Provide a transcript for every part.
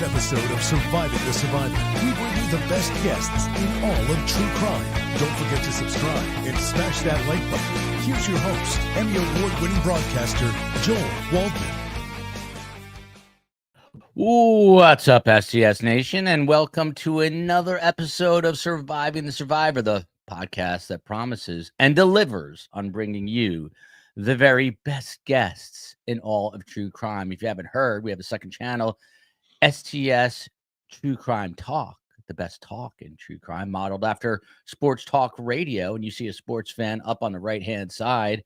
episode of Surviving the Survivor, we bring you the best guests in all of true crime. Don't forget to subscribe and smash that like button. Here's your host, Emmy Award-winning broadcaster, Joel Waldman. What's up, STS Nation, and welcome to another episode of Surviving the Survivor, the podcast that promises and delivers on bringing you the very best guests in all of true crime. If you haven't heard, we have a second channel, STS True Crime Talk, the best talk in true crime, modeled after sports talk radio. And you see a sports fan up on the right-hand side.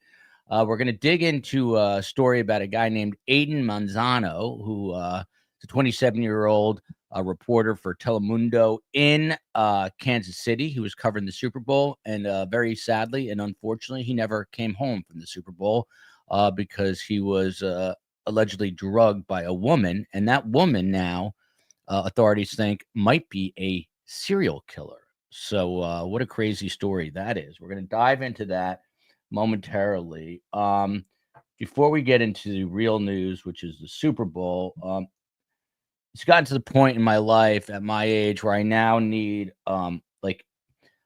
We're going to dig into a story about a guy named Aiden Manzano, who is a 27-year-old reporter for Telemundo in Kansas City. He was covering the Super Bowl, and very sadly and unfortunately, he never came home from the Super Bowl because he was allegedly drugged by a woman, and that woman now authorities think might be a serial killer. So what a crazy story that is. We're going to dive into that momentarily. Before we get into the real news, which is the Super Bowl, it's gotten to the point in my life at my age where I now need,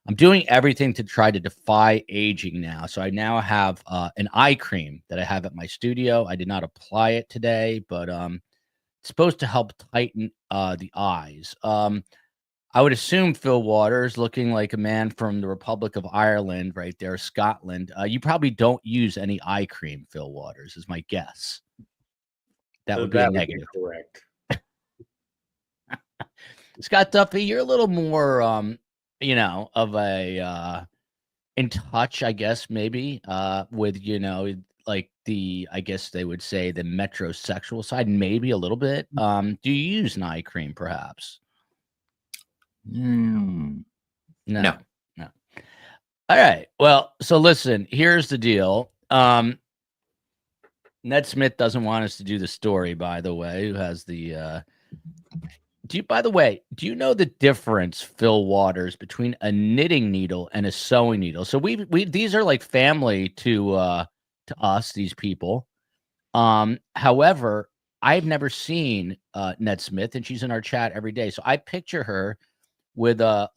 I'm doing everything to try to defy aging now. So I now have an eye cream that I have at my studio. I did not apply it today, but it's supposed to help tighten the eyes. I would assume Phil Waters, looking like a man from the Republic of Ireland right there, Scotland. You probably don't use any eye cream, Phil Waters, is my guess. That would be a negative. Correct. Scott Duffey, you're a little more, of a in touch, I guess, maybe with, like I guess they would say the metrosexual side, maybe a little bit. Do you use an eye cream, perhaps? No. All right. Well, so listen, here's the deal. Ned Smith doesn't want us to do the story, by the way, who has the do you know the difference, Phil Waters, between a knitting needle and a sewing needle? So we these are like family to us, these people. However, I've never seen Ned Smith, and she's in our chat every day. So I picture her with a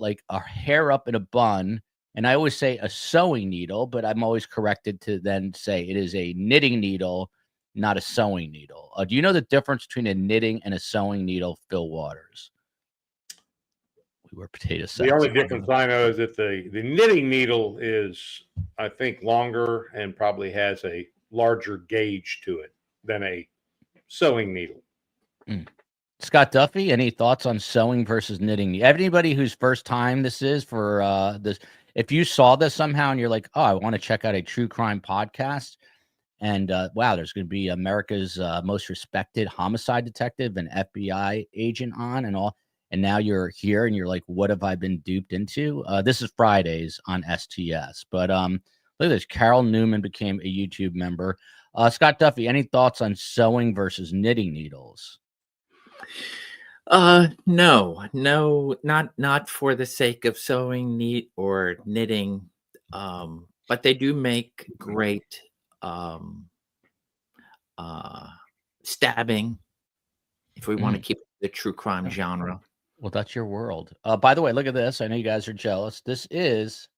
hair up in a bun, and I always say a sewing needle, but I'm always corrected to then say it is a knitting needle, not a sewing needle. Do you know the difference between a knitting and a sewing needle, Phil Waters? We were potato sacks. The only difference I know is that the knitting needle is, I think, longer and probably has a larger gauge to it than a sewing needle. Scott Duffey, any thoughts on sewing versus knitting? Anybody whose first time this is for this, if you saw this somehow and you're like, oh, I want to check out a true crime podcast, and wow, there's going to be America's most respected homicide detective and FBI agent on and all. And now you're here and you're like, what have I been duped into? This is Fridays on STS. But look at this. Carol Newman became a YouTube member. Scott Duffey, any thoughts on sewing versus knitting needles? No, not for the sake of sewing or knitting. But they do make great stabbing, if we want to keep the true crime genre. Well, that's your world. By the way, look at this. I know you guys are jealous. This is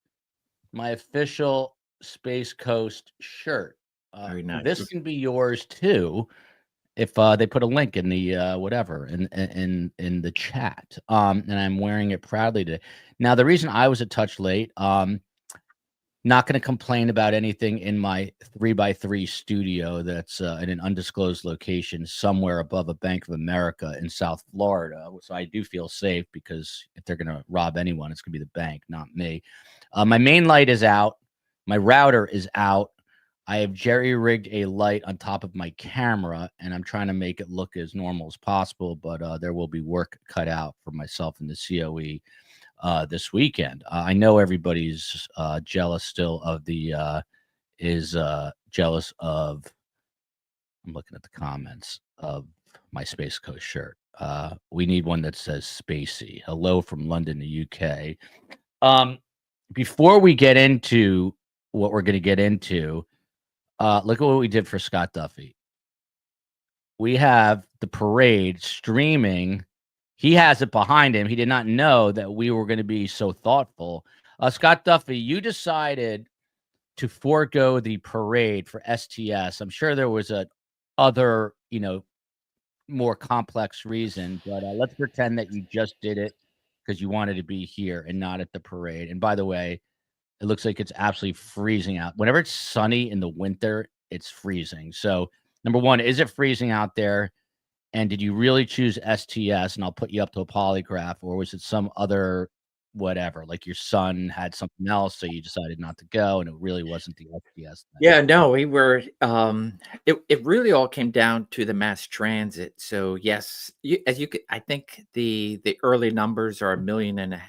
my official Space Coast shirt. Very nice. This can be yours too, if they put a link in the whatever in the chat. And I'm wearing it proudly today. Now, the reason I was a touch late, not going to complain about anything in my 3x3 studio that's in an undisclosed location somewhere above a Bank of America in South Florida. So I do feel safe, because if they're going to rob anyone, it's going to be the bank, not me. My main light is out. My router is out. I have jerry-rigged a light on top of my camera, and I'm trying to make it look as normal as possible, but there will be work cut out for myself and the COE this weekend. I know everybody's jealous still of jealous of, I'm looking at the comments, of my Space Coast shirt. We need one that says Spacey. Hello from London, the UK. Before we get into what we're going to get into, look at what we did for Scott Duffey. We have the parade streaming he has it behind him. He did not know that we were going to be so thoughtful. Scott Duffey, you decided to forego the parade for STS. I'm sure there was a other, more complex reason, but let's pretend that you just did it because you wanted to be here and not at the parade. And by the way, it looks like it's absolutely freezing out. Whenever it's sunny in the winter, it's freezing. So, number one, is it freezing out there? And did you really choose STS? And I'll put you up to a polygraph, or was it some other whatever? Like your son had something else, so you decided not to go, and it really wasn't the STS thing. Yeah, no, we were. It really all came down to the mass transit. So yes, I think the early numbers are 1.5 million.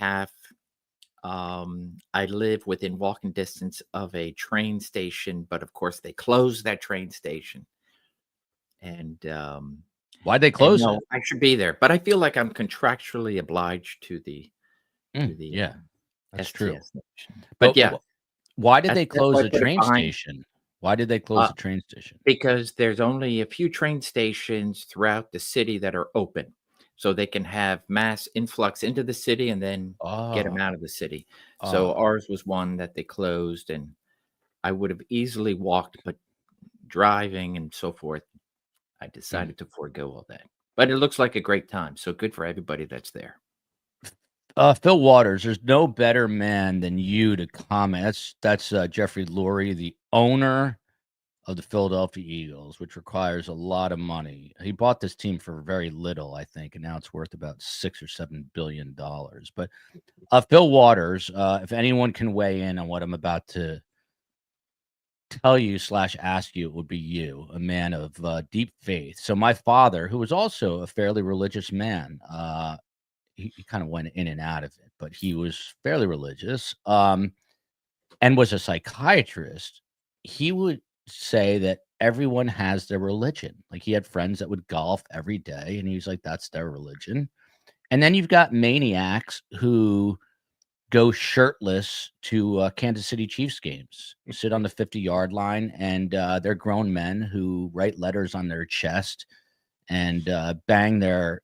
I live within walking distance of a train station, but of course they closed that train station. And Why'd they close it? I should be there, but I feel like I'm contractually obliged to the yeah, that's STS true. station. But yeah, why did they that's why close I the put it train behind. station? Why did they close the train station? Because there's only a few train stations throughout the city that are open, so they can have mass influx into the city and then get them out of the city. So ours was one that they closed, and I would have easily walked, but driving and so forth, I decided to forego all that. But it looks like a great time, so good for everybody that's there. Phil Waters, there's no better man than you to comment. That's Jeffrey Lurie, the owner of the Philadelphia Eagles, which requires a lot of money. He bought this team for very little, I think, and now it's worth about $6 or $7 billion. But Phil Waters, if anyone can weigh in on what I'm about to tell you / ask you, it would be you, a man of deep faith. So my father, who was also a fairly religious man, he kind of went in and out of it, but he was fairly religious, and was a psychiatrist. He would say that everyone has their religion. Like, he had friends that would golf every day, and he was like, that's their religion. And then you've got maniacs who go shirtless to Kansas City Chiefs games, sit on the 50-yard line, and they're grown men who write letters on their chest and bang their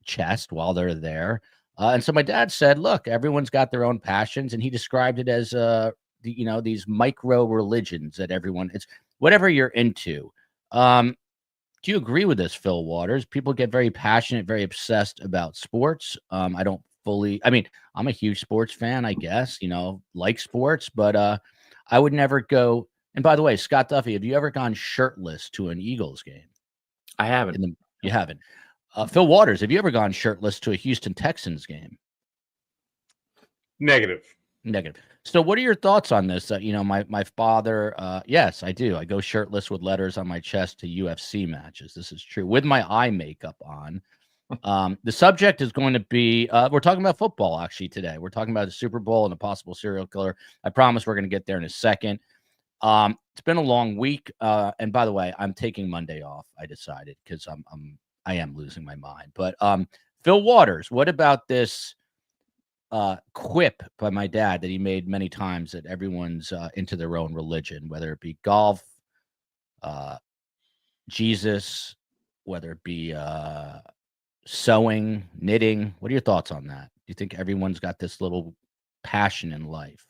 chest while they're there. And so my dad said, look, everyone's got their own passions, and he described it as these micro religions that everyone, it's whatever you're into. Do you agree with this, Phil Waters? People get very passionate, very obsessed about sports. I don't fully, I'm a huge sports fan, I guess, like sports, but I would never go. And by the way, Scott Duffey, have you ever gone shirtless to an Eagles game? I haven't. You haven't. Phil Waters, have you ever gone shirtless to a Houston Texans game? Negative. So what are your thoughts on this? My father, yes, I do. I go shirtless with letters on my chest to UFC matches. This is true, with my eye makeup on. The subject is going to be, we're talking about football, actually, today. We're talking about the Super Bowl and a possible serial killer. I promise we're going to get there in a second. It's been a long week. And by the way, I'm taking Monday off, I decided, because I am losing my mind. But Phil Waters, what about this quip by my dad that he made many times, that everyone's into their own religion, whether it be golf, Jesus, whether it be sewing, knitting? What are your thoughts on that? Do you think everyone's got this little passion in life?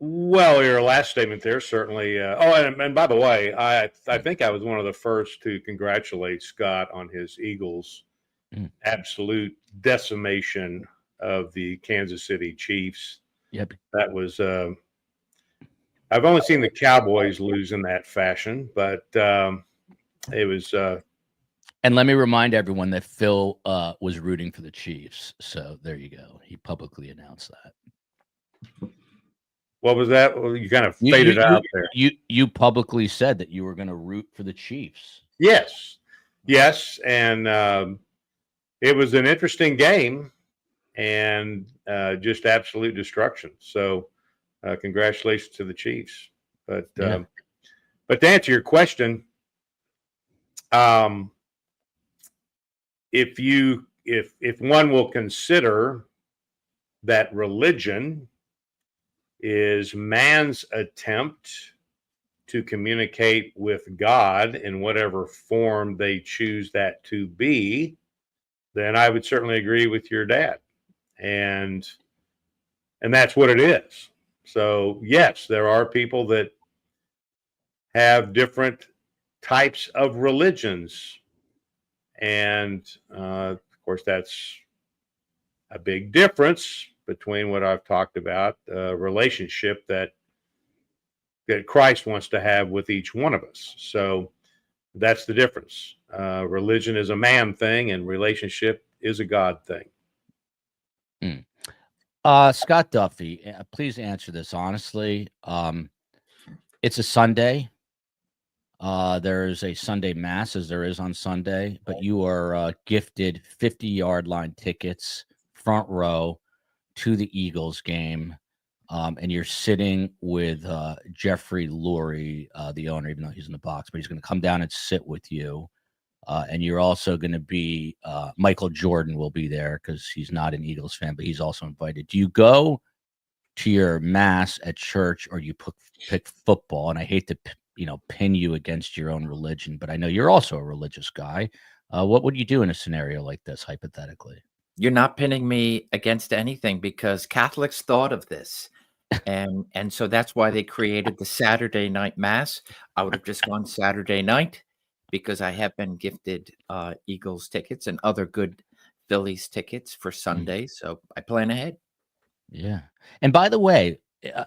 Well, your last statement there certainly. And by the way, I think I was one of the first to congratulate Scott on his Eagles' absolute decimation of the Kansas City Chiefs. Yep. That was. I've only seen the Cowboys lose in that fashion, but it was. And let me remind everyone that Phil was rooting for the Chiefs. So there you go. He publicly announced that. What was that? Well, you kind of faded out there. You publicly said that you were going to root for the Chiefs. Yes, and it was an interesting game, and just absolute destruction. So, congratulations to the Chiefs. But to answer your question, if one will consider that religion is man's attempt to communicate with God in whatever form they choose that to be, then I would certainly agree with your dad. And that's what it is. So yes, there are people that have different types of religions. And of course, that's a big difference between what I've talked about, the relationship that Christ wants to have with each one of us. So that's the difference. Religion is a man thing, and relationship is a God thing. Scott Duffey, please answer this honestly. It's a Sunday. There's a Sunday mass, as there is on Sunday, but you are gifted 50-yard line tickets, front row, to the Eagles game. And you're sitting with Jeffrey Lurie, the owner, even though he's in the box, but he's going to come down and sit with you. And you're also going to be Michael Jordan will be there because he's not an Eagles fan, but he's also invited. Do you go to your mass at church, or you pick football? And I hate to pin you against your own religion, but I know you're also a religious guy. What would you do in a scenario like this, hypothetically? You're not pinning me against anything, because Catholics thought of this. And so that's why they created the Saturday night mass. I would have just gone Saturday night, because I have been gifted Eagles tickets and other good Phillies tickets for Sunday. So I plan ahead. Yeah. And by the way,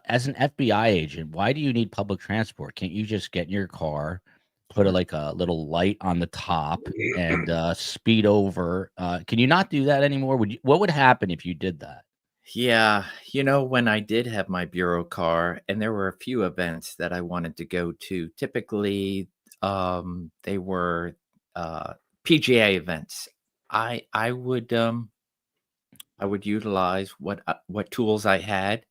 as an FBI agent, why do you need public transport? Can't you just get in your car, put a little light on the top, and speed over? Can you not do that anymore? What would happen if you did that? Yeah. When I did have my bureau car, and there were a few events that I wanted to go to, typically they were PGA events. I would utilize what tools I had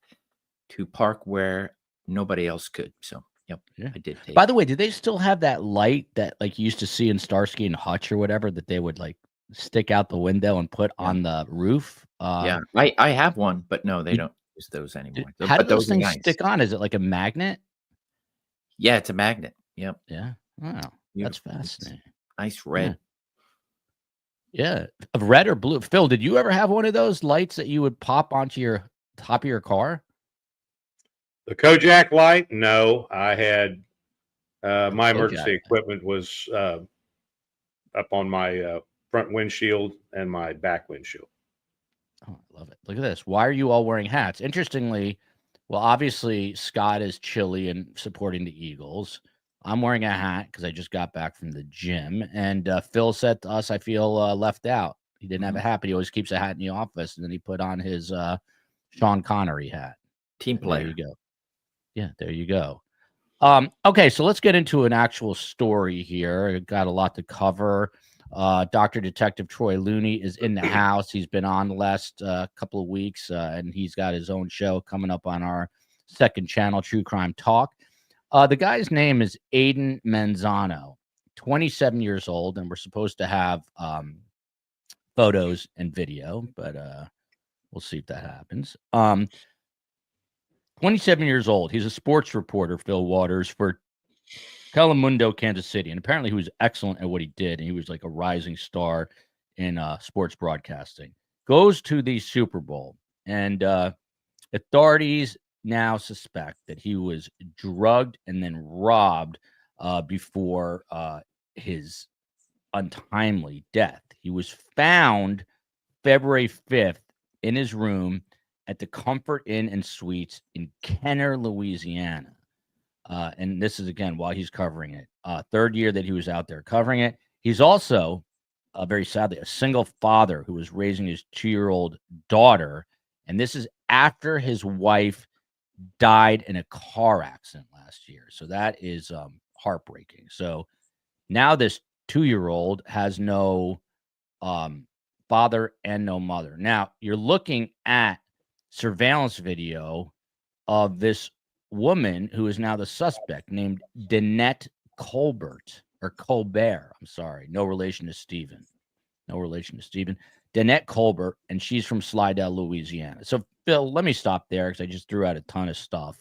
to park where nobody else could. So, yep, yeah. I did take. By the way, did they still have that light that you used to see in Starsky and Hutch or whatever, that they would stick out the window and put on the roof? Yeah, I have one, but no, they don't use those anymore. How do those things stick on? Is it like a magnet? Yeah, it's a magnet. Yep. Yeah. Wow, that's fascinating. Nice red. Yeah, red or blue. Phil, did you ever have one of those lights that you would pop onto your top of your car? The Kojak light? No, I had my emergency equipment was up on my front windshield and my back windshield. Oh, I love it. Look at this. Why are you all wearing hats? Interestingly, well, obviously Scott is chilly and supporting the Eagles. I'm wearing a hat because I just got back from the gym. And Phil said to us, I feel left out. He didn't have a hat, but he always keeps a hat in the office. And then he put on his Sean Connery hat. Team player. There you go. Yeah, there you go. Okay, so let's get into an actual story here. I've got a lot to cover. Dr. Detective Troy Looney is in the house. He's been on the last couple of weeks, and he's got his own show coming up on our second channel, True Crime Talk. The guy's name is Aiden Manzano, 27 years old, and we're supposed to have photos and video, but we'll see if that happens. 27 years old. He's a sports reporter, Phil Waters, for Telemundo, Kansas City. And apparently he was excellent at what he did. And he was like a rising star in sports broadcasting. Goes to the Super Bowl. And authorities now suspect that he was drugged and then robbed before his untimely death. He was found February 5th in his room at the Comfort Inn and Suites in Kenner, Louisiana. And this is, again, while he's covering it. Third year that he was out there covering it. He's also, very sadly, a single father who was raising his 2-year-old daughter. And this is after his wife died in a car accident last year. So that is heartbreaking. So now this 2-year-old has no father and no mother. Now, you're looking at surveillance video of this woman who is now the suspect, named Danette Colbert. I'm sorry. No relation to Stephen. Danette Colbert, and she's from Slidell, Louisiana. So, Phil, let me stop there because I just threw out a ton of stuff.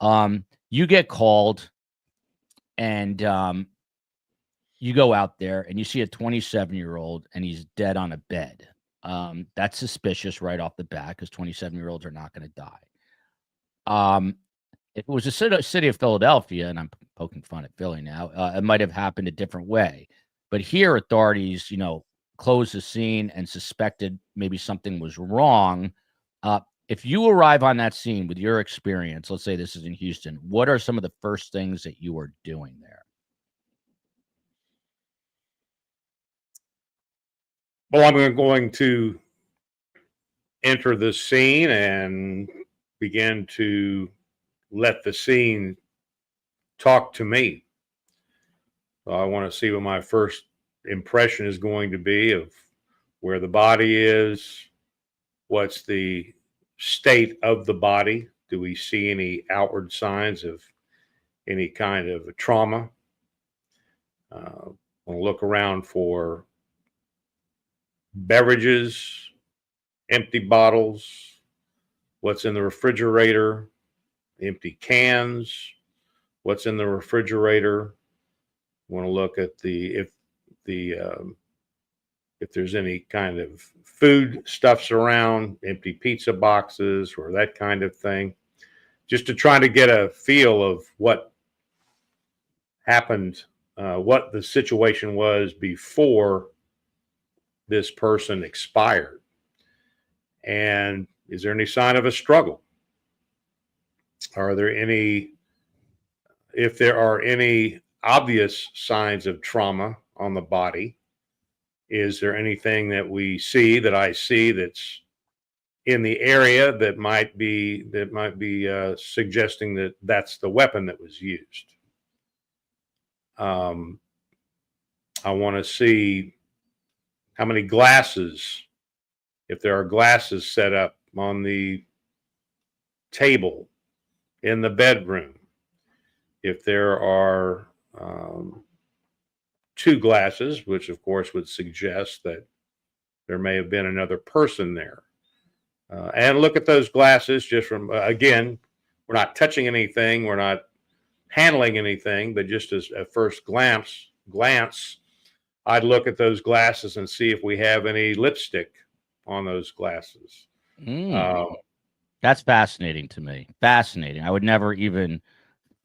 You get called, and you go out there and you see a 27-year-old and he's dead on a bed. That's suspicious right off the bat because 27-year-olds are not going to die. If it was a city of Philadelphia, and I'm poking fun at Philly now, it might have happened a different way. But here, authorities, closed the scene and suspected maybe something was wrong. If you arrive on that scene with your experience, let's say this is in Houston, what are some of the first things that you are doing there? Well, I'm going to enter the scene and begin to let the scene talk to me. So I want to see what my first impression is going to be of where the body is, what's the state of the body. Do we see any outward signs of any kind of trauma? We'll look around for beverages, empty bottles, what's in the refrigerator, empty cans, what's in the refrigerator. Want to look at if there's any kind of food stuffs around, empty pizza boxes or that kind of thing, just to try to get a feel of what happened, what the situation was before this person expired. And is there any sign of a struggle? If there are any obvious signs of trauma on the body, is there anything that I see that's in the area that might be suggesting that that's the weapon that was used? I want to see how many glasses, if there are glasses set up on the table in the bedroom, if there are 2 glasses, which of course would suggest that there may have been another person there. And look at those glasses just from, again, we're not touching anything, we're not handling anything, but just as a first glance, I'd look at those glasses and see if we have any lipstick on those glasses. That's fascinating to me. Fascinating. I would never even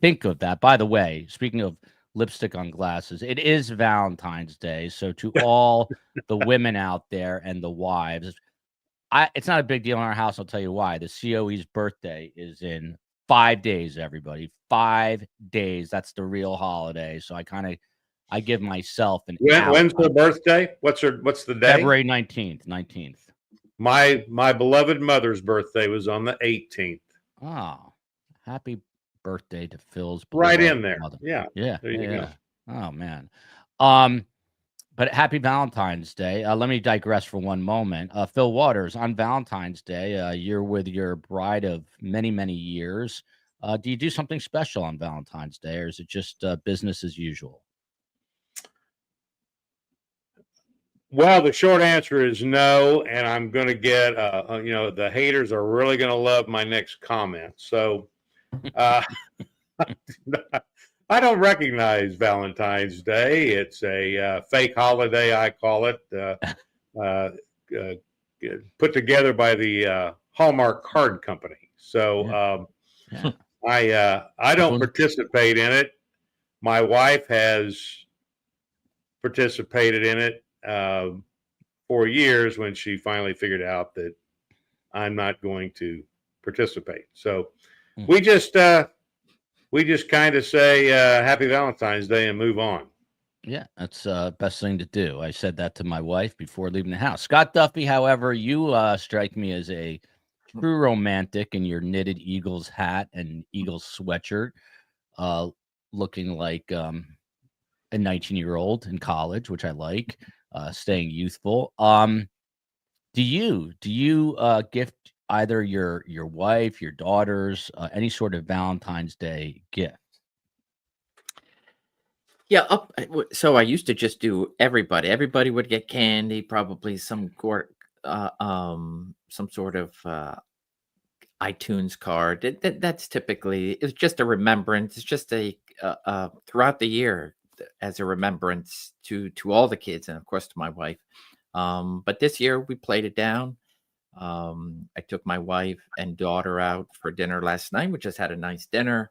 think of that. By the way, speaking of lipstick on glasses, it is Valentine's Day. So to all the women out there and the wives, it's not a big deal in our house. I'll tell you why. The COE's birthday is in 5 days, everybody. 5 days. That's the real holiday. So I give myself an When's her birthday? What's the day? February 19th. My beloved mother's birthday was on the 18th. Oh, happy birthday to Phil's right in there. Mother. Yeah. There you go. Oh man. But happy Valentine's Day. Let me digress for one moment. Phil Waters, on Valentine's Day, you're with your bride of many, many years. Do you do something special on Valentine's Day, or is it just business as usual? Well, the short answer is no, and I'm going to get, the haters are really going to love my next comment. So I don't recognize Valentine's Day. It's a fake holiday, I call it, put together by the Hallmark Card Company. So I don't participate in it. My wife has participated in it for years when she finally figured out that I'm not going to participate. So we just kind of say happy Valentine's Day and move on. Yeah, that's best thing to do. I said that to my wife before leaving the house. Scott Duffey, however, you strike me as a true romantic in your knitted Eagles hat and Eagles sweatshirt, looking like a 19-year-old in college, which I like. Staying youthful. Do you gift either your wife, your daughters, any sort of Valentine's Day gift? Yeah, so I used to just do everybody. Everybody would get candy, probably some sort of iTunes card. That's typically, it's just a remembrance. It's just a throughout the year. as a remembrance to all the kids and of course to my wife. But this year we played it down. I took my wife and daughter out for dinner last night. We just had a nice dinner,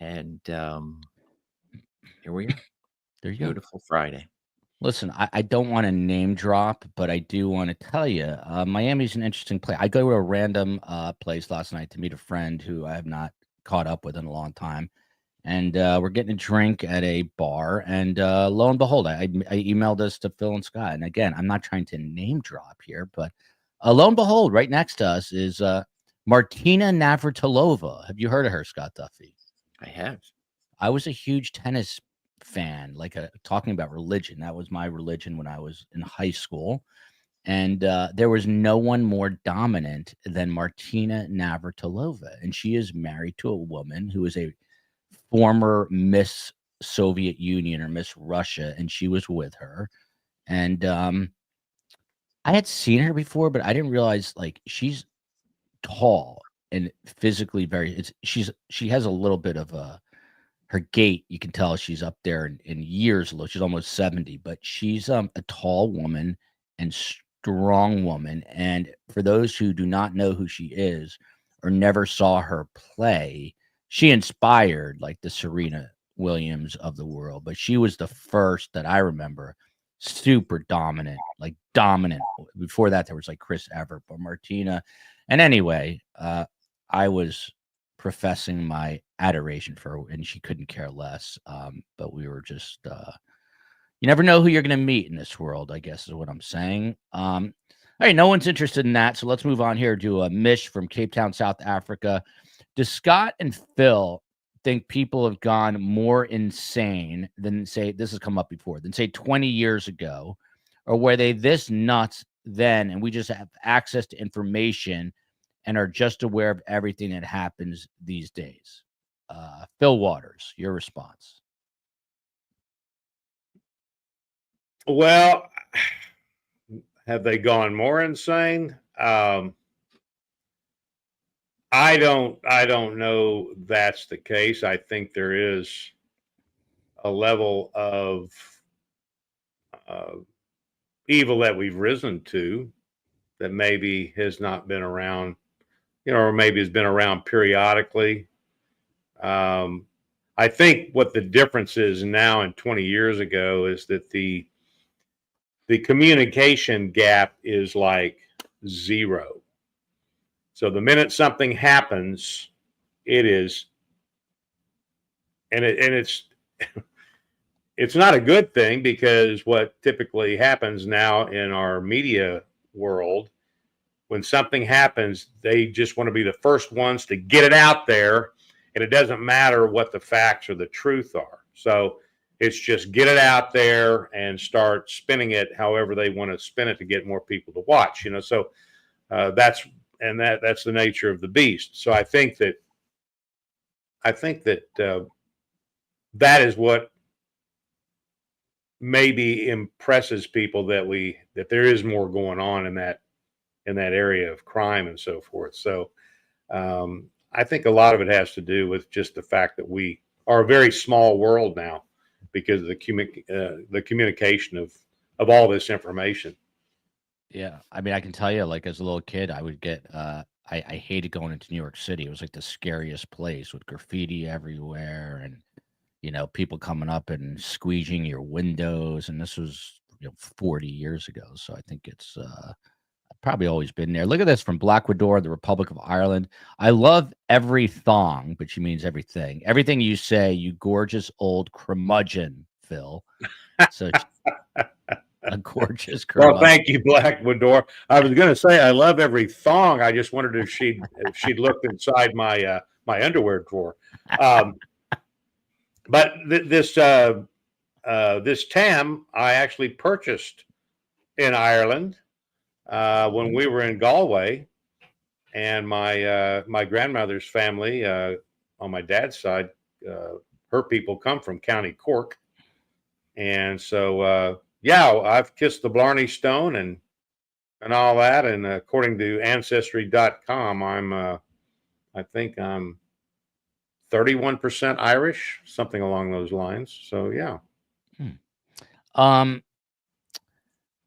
and here we are. There you Beautiful Friday. Listen, I don't want to name drop, but I do want to tell you, Miami's an interesting place. I go to a random place last night to meet a friend who I have not caught up with in a long time. And we're getting a drink at a bar. And lo and behold, I emailed this to Phil and Scott. And again, I'm not trying to name drop here, but lo and behold, right next to us is Martina Navratilova. Have you heard of her, Scott Duffey? I have. I was a huge tennis fan, like talking about religion. That was my religion when I was in high school. And there was no one more dominant than Martina Navratilova. And she is married to a woman who is a former Miss Soviet Union or Miss Russia. And she was with her. And I had seen her before, but I didn't realize like she's tall and physically she has a little bit of her gait. You can tell she's up there in years. She's almost 70, but she's a tall woman and strong woman. And for those who do not know who she is or never saw her play, she inspired like the Serena Williams of the world, but she was the first that I remember super dominant, like dominant. Before that, there was like Chris Evert, but Martina. And anyway, I was professing my adoration for her, and she couldn't care less. But we were just, you never know who you're going to meet in this world, I guess is what I'm saying. All right, no one's interested in that. So let's move on here to Mish from Cape Town, South Africa. Do Scott and Phil think people have gone more insane than say, this has come up before, than say 20 years ago? Or were they this nuts then and we just have access to information and are just aware of everything that happens these days? Phil Waters, your response. Well, have they gone more insane? I don't know that's the case. I think there is a level of evil that we've risen to that maybe has not been around, or maybe has been around periodically. I think what the difference is now and 20 years ago is that the communication gap is like zero. So the minute something happens, it's not a good thing, because what typically happens now in our media world, when something happens, they just want to be the first ones to get it out there, and it doesn't matter what the facts or the truth are. So it's just get it out there and start spinning it however they want to spin it to get more people to watch. So that's the nature of the beast. So I think that that is what maybe impresses people, that there is more going on in that area of crime and so forth. So I think a lot of it has to do with just the fact that we are a very small world now because of the communication of all this information. Yeah, I mean, I can tell you, like as a little kid, I would get I hated going into New York City. It was like the scariest place with graffiti everywhere, and people coming up and squeeging your windows. And this was 40 years ago, so I think it's probably always been there. Look at this from Blackwador, the Republic of Ireland. I love every thong, but she means everything. Everything you say, you gorgeous old curmudgeon, Phil. So. A gorgeous girl. Well, thank you, Blackwador. I was going to say I love every thong. I just wondered if she'd looked inside my underwear drawer. But this Tam I actually purchased in Ireland when we were in Galway, and my grandmother's family on my dad's side, her people come from County Cork, and so. Yeah, I've kissed the Blarney Stone and all that, and according to Ancestry.com, I think I'm 31% Irish, something along those lines. So yeah. Um,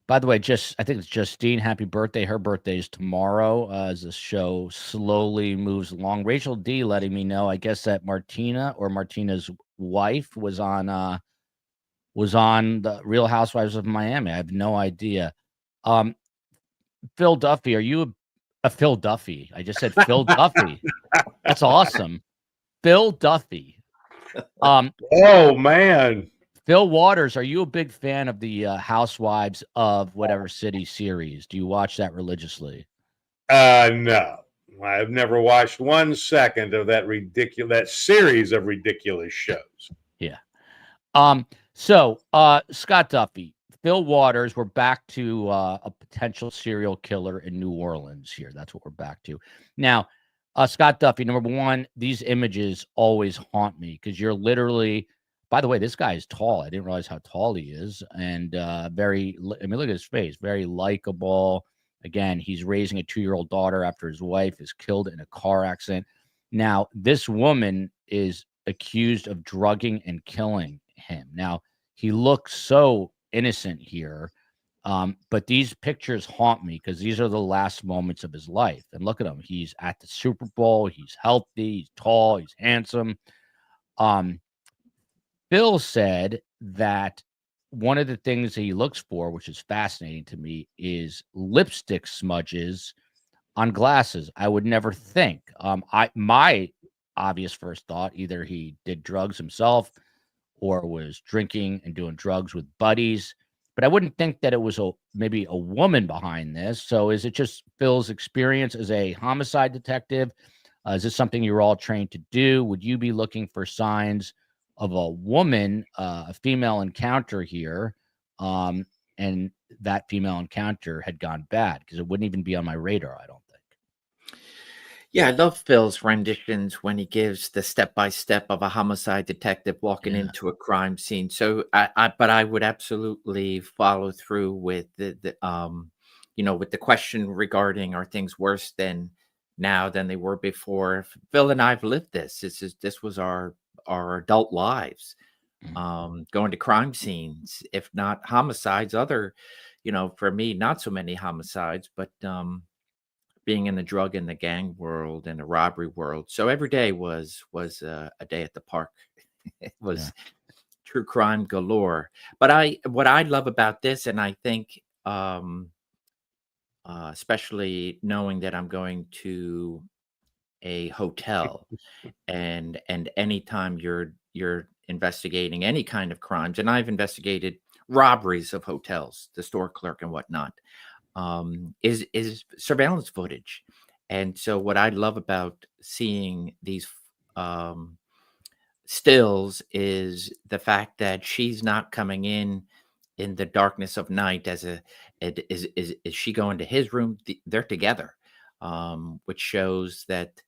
by the way, I think it's Justine. Happy birthday. Her birthday is tomorrow. As the show slowly moves along. Rachel D letting me know, I guess, that Martina's wife was on the Real Housewives of Miami. I have no idea. Phil Duffey, are you a Phil Duffey? I just said Phil Duffey. That's awesome. Phil Duffey. Oh man. Phil Waters, are you a big fan of the Housewives of whatever city series? Do you watch that religiously? No. I've never watched 1 second of that series of ridiculous shows. Yeah. So Scott Duffey, Phil Waters, we're back to a potential serial killer in New Orleans here. That's what we're back to. Now, Scott Duffey, number one, these images always haunt me because you're literally, by the way, this guy is tall. I didn't realize how tall he is. And look at his face, very likable. Again, he's raising a 2-year-old daughter after his wife is killed in a car accident. Now, this woman is accused of drugging and killing him. Now, he looks so innocent here, but these pictures haunt me because these are the last moments of his life. And look at him. He's at the Super Bowl. He's healthy. He's tall. He's handsome. Phil said that one of the things that he looks for, which is fascinating to me, is lipstick smudges on glasses. I would never think. My obvious first thought, either he did drugs himself or was drinking and doing drugs with buddies, but I wouldn't think that it was maybe a woman behind this. So is it just Phil's experience as a homicide detective? Is this something you're all trained to do? Would you be looking for signs of a woman, a female encounter here, and that female encounter had gone bad? Because it wouldn't even be on my radar, I don't think. Yeah, I love Phil's renditions when he gives the step-by-step of a homicide detective walking into a crime scene. So, but I would absolutely follow through with with the question regarding, are things worse now than they were before? Phil and I've lived this. This was our adult lives, going to crime scenes, if not homicides, other, for me, not so many homicides, but being in the drug and the gang world and the robbery world. So every day was a day at the park. It was true crime galore. But what I love about this, and I think, especially knowing that I'm going to a hotel, and anytime you're investigating any kind of crimes, and I've investigated robberies of hotels, the store clerk and whatnot, is surveillance footage. And so what I love about seeing these stills is the fact that she's not coming in the darkness of night is she going to his room? They're together, which shows that.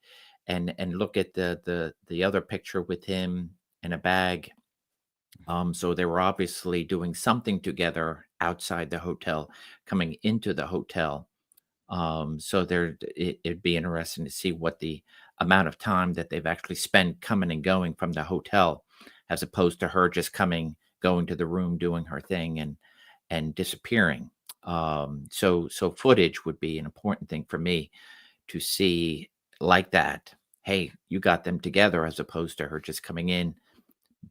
And look at the other picture with him in a bag. So they were obviously doing something together outside the hotel, coming into the hotel. So it'd be interesting to see what the amount of time that they've actually spent coming and going from the hotel, as opposed to her just going to the room, doing her thing and disappearing. So footage would be an important thing for me to see, like that. Hey, you got them together, as opposed to her just coming in,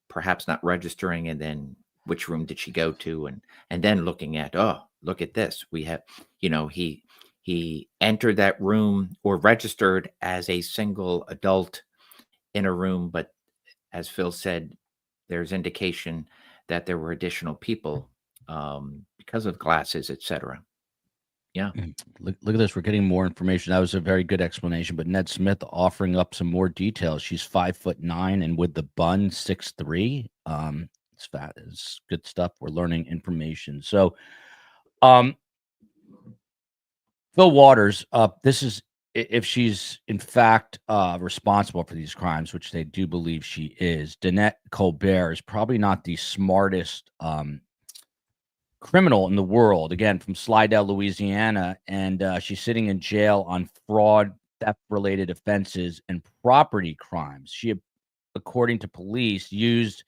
perhaps not registering, and then which room did she go to, and then looking at, oh, look at this. We have, he entered that room or registered as a single adult in a room, but as Phil said, there's indication that there were additional people because of glasses, etc. Yeah. Look at this. We're getting more information. That was a very good explanation. But Ned Smith offering up some more details. She's 5'9" and with the bun 6'3". It's fat. It's good stuff. We're learning information. So, Phil Waters. This is, if she's in fact responsible for these crimes, which they do believe she is. Danette Colbert is probably not the smartest criminal in the world, again from Slidell, Louisiana, and she's sitting in jail on fraud, theft related offenses, and property crimes. She, according to police, used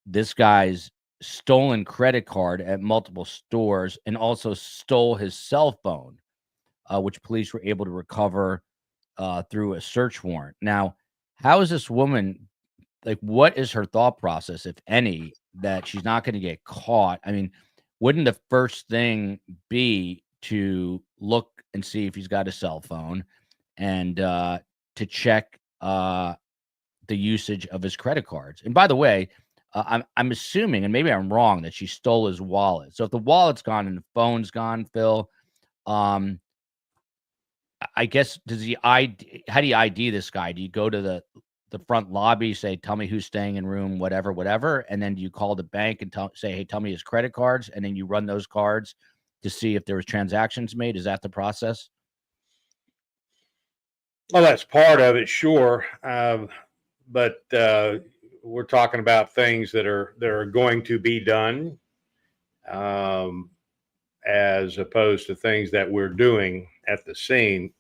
this guy's stolen credit card at multiple stores and also stole his cell phone, which police were able to recover through a search warrant. Now, how is this woman, like, what is her thought process, if any, that she's not going to get caught? I mean, wouldn't the first thing be to look and see if he's got a cell phone and to check the usage of his credit cards? And by the way, I'm assuming, and maybe I'm wrong, that she stole his wallet. So if the wallet's gone and the phone's gone, Phil, I guess, how do you ID this guy? Do you go to the front lobby, say, tell me who's staying in room, whatever, and then do you call the bank and say, hey, tell me his credit cards, and then you run those cards to see if there was transactions made? Is that the process? Well, that's part of it, sure. But we're talking about things that are going to be done, as opposed to things that we're doing at the scene.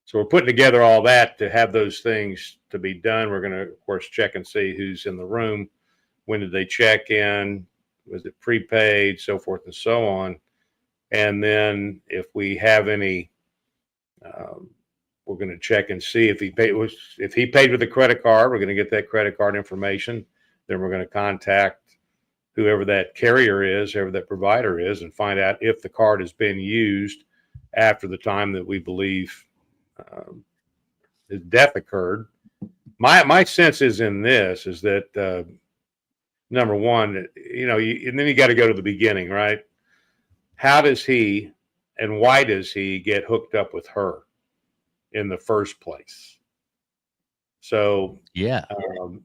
So we're putting together all that to have those things to be done. We're going to, of course, check and see who's in the room. When did they check in? Was it prepaid? So forth and so on. And then if we have any, we're going to check and see if he paid with a credit card. We're going to get that credit card information. Then we're going to contact whoever that carrier is, whoever that provider is, and find out if the card has been used after the time that we believe his death occurred. My sense is that number one, and then you got to go to the beginning, right? How does he and why does he get hooked up with her in the first place? So yeah,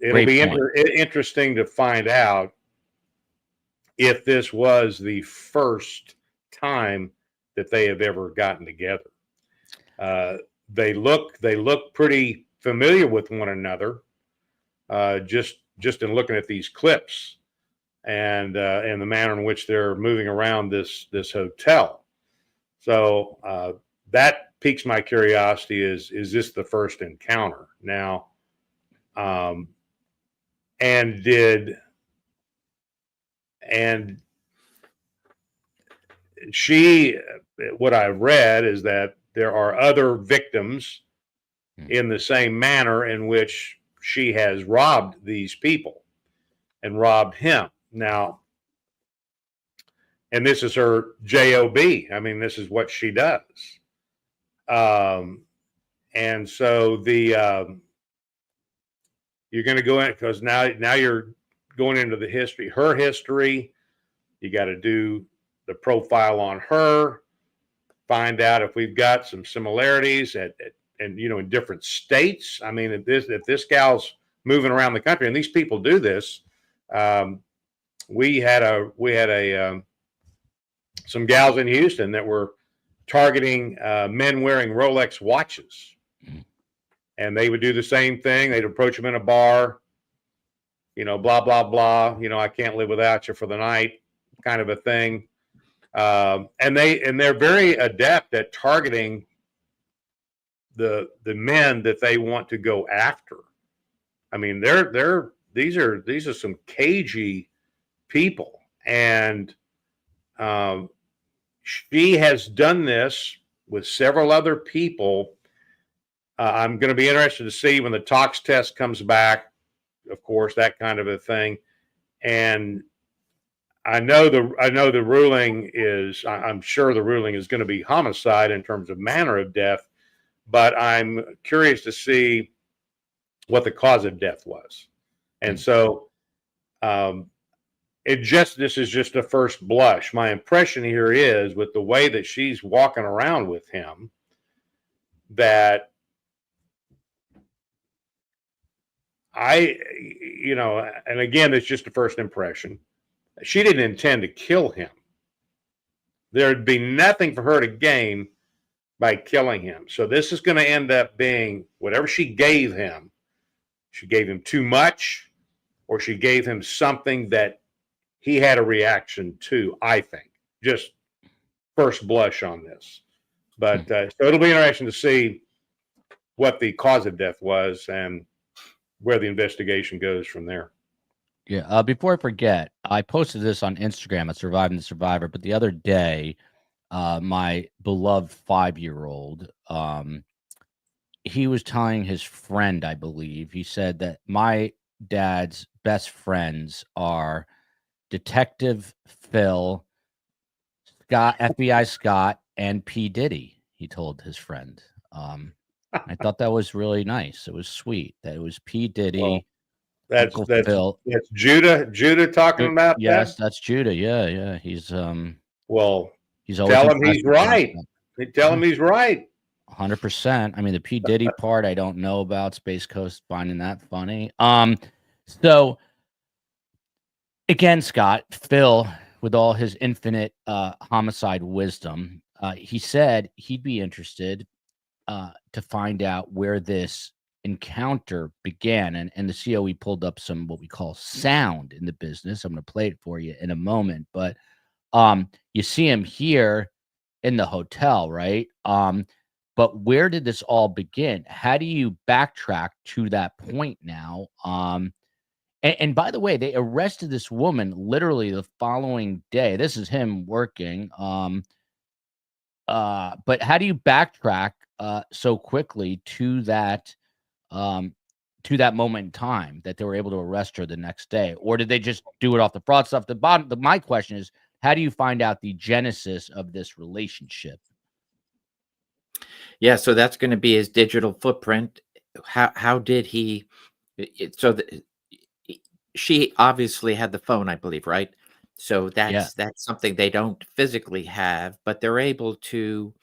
it'll be interesting to find out if this was the first time that they have ever gotten together. They look pretty familiar with one another, just in looking at these clips and the manner in which they're moving around this hotel. So that piques my curiosity. Is this the first encounter now? And she, what I've read is that there are other victims in the same manner in which she has robbed these people and robbed him. Now, and this is her job. I mean, this is what she does. And so you're going to go in, because now you're going into the history, her history. You got to do the profile on her, find out if we've got some similarities in different states. I mean, if this gal's moving around the country, and these people do this, we had some gals in Houston that were targeting men wearing Rolex watches, and they would do the same thing. They'd approach them in a bar, blah blah blah. I can't live without you for the night, kind of a thing. And they're very adept at targeting the men that they want to go after. I mean, these are some cagey people, and she has done this with several other people. I'm going to be interested to see when the tox test comes back, of course, that kind of a thing. And I know the ruling is, I'm sure the ruling is going to be homicide in terms of manner of death, but I'm curious to see what the cause of death was. And so this is just a first blush. My impression here is, with the way that she's walking around with him, that and again, it's just a first impression. She didn't intend to kill him. There'd be nothing for her to gain by killing him. So this is going to end up being whatever she gave him. She gave him too much, or she gave him something that he had a reaction to, I think. Just first blush on this. But so it'll be interesting to see what the cause of death was and where the investigation goes from there. Yeah. Before I forget, I posted this on Instagram at Surviving the Survivor, but the other day, my beloved 5-year-old, he was telling his friend, I believe, he said that my dad's best friends are Detective Phil, Scott, FBI Scott, and P. Diddy, he told his friend. I thought that was really nice. It was sweet that it was P. Diddy, Well, that's Uncle that's Phil. that's Judah talking about that. Yes, that's Judah. Yeah, yeah. He's Well, always tell him impressed he's with that right. stuff. Tell him he's right. 100%. I mean, the P. Diddy part I don't know about. Space Coast finding that funny. So again, Scott, Phil, with all his infinite homicide wisdom, he said he'd be interested to find out where this encounter began. And the COE pulled up some what we call sound in the business. I'm going to play it for you in a moment. But you see him here in the hotel, right? But where did this all begin? How do you backtrack to that point now? And by the way, they arrested this woman literally the following day. This is him working. But how do you backtrack so quickly to that moment in time that they were able to arrest her the next day? Or did they just do it off the fraud stuff? My question is, how do you find out the genesis of this relationship? Yeah, so that's going to be his digital footprint. How did he? She obviously had the phone, I believe, right? So Yeah. that's something they don't physically have, but they're able to.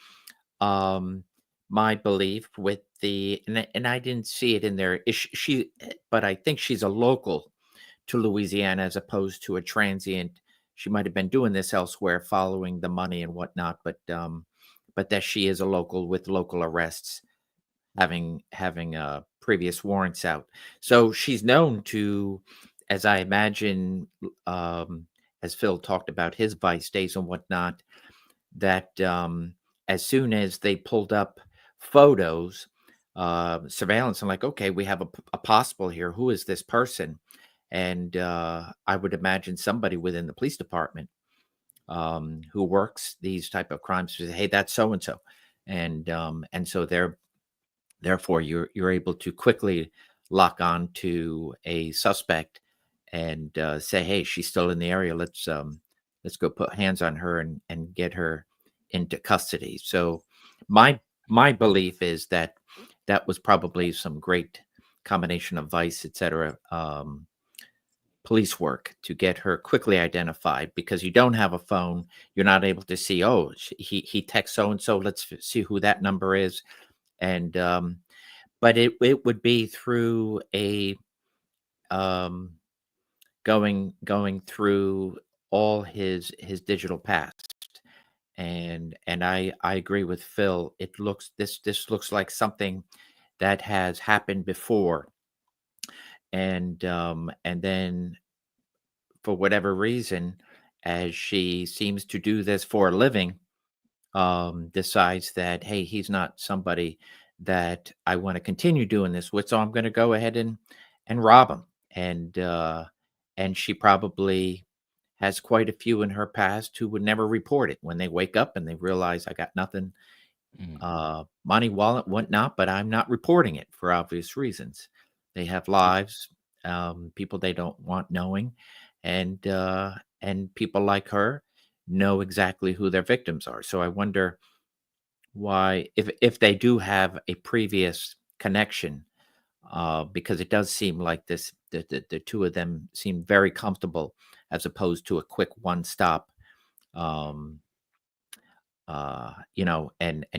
My belief with and I didn't see it in there. Is she? But I think she's a local to Louisiana as opposed to a transient. She might have been doing this elsewhere, following the money and whatnot, but that she is a local with local arrests, having previous warrants out. So she's known to, as I imagine, as Phil talked about his vice days and whatnot, that as soon as they pulled up photos, surveillance, I'm like, okay, we have a possible here. Who is this person? And I would imagine somebody within the police department who works these type of crimes. Say, hey, that's so and so, and so therefore you're able to quickly lock on to a suspect and say, hey, she's still in the area. Let's go put hands on her and get her into custody. So my belief is that was probably some great combination of vice, etc. Police work to get her quickly identified, because you don't have a phone. You're not able to see, oh, he texts so and so. Let's see who that number is. And but it would be through a going through all his digital past. And I agree with Phil. It looks this looks like something that has happened before. And then for whatever reason, as she seems to do this for a living, decides that, hey, he's not somebody that I want to continue doing this with, so I'm going to go ahead and rob him. And she probably has quite a few in her past who would never report it when they wake up and they realize, I got nothing, money, wallet, whatnot, but I'm not reporting it for obvious reasons. They have lives, people they don't want knowing, and people like her know exactly who their victims are. So I wonder why, if they do have a previous connection, because it does seem like the two of them seem very comfortable, as opposed to a quick one stop, and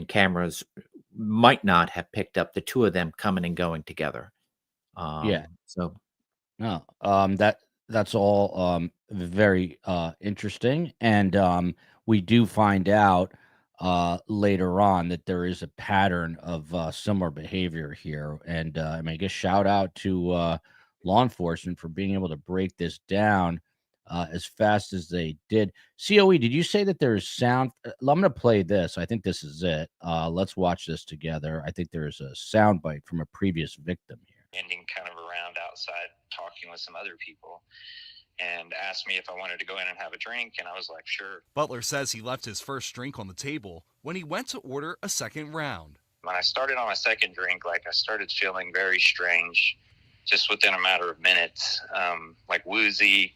cameras might not have picked up the two of them coming and going together. Yeah. So No, that's all very interesting. And we do find out later on that there is a pattern of similar behavior here. And I mean, I guess shout out to law enforcement for being able to break this down as fast as they did. COE, did you say that there's sound? I'm going to play this. I think this is it. Let's watch this together. I think there's a sound bite from a previous victim here. Ending kind of around outside talking with some other people, and asked me if I wanted to go in and have a drink, and I was like, sure. Butler says he left his first drink on the table when he went to order a second round. When I started on my second drink, like, I started feeling very strange just within a matter of minutes, like woozy.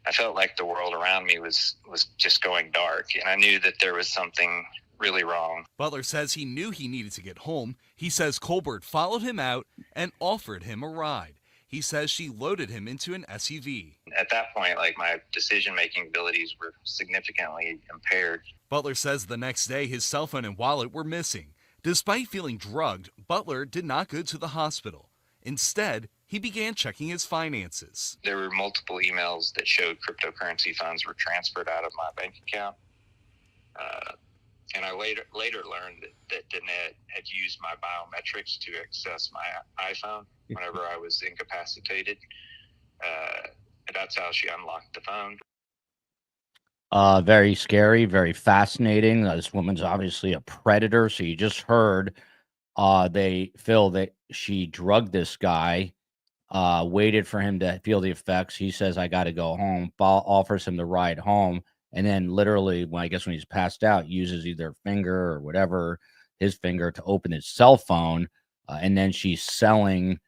I felt like the world around me was just going dark, and I knew that there was something really wrong. Butler says he knew he needed to get home. He says Colbert followed him out and offered him a ride. He says she loaded him into an SUV. At that point, like, my decision-making abilities were significantly impaired. Butler says the next day his cell phone and wallet were missing. Despite feeling drugged, Butler did not go to the hospital. Instead, he began checking his finances. There were multiple emails that showed cryptocurrency funds were transferred out of my bank account. And I later learned that Danette had used my biometrics to access my iPhone whenever I was incapacitated. And that's how she unlocked the phone. Very scary, very fascinating. This woman's obviously a predator. So you just heard they feel that she drugged this guy, waited for him to feel the effects. He says, I got to go home, offers him the ride home. And then literally, when he's passed out, uses either finger or whatever, his finger, to open his cell phone. And then she's selling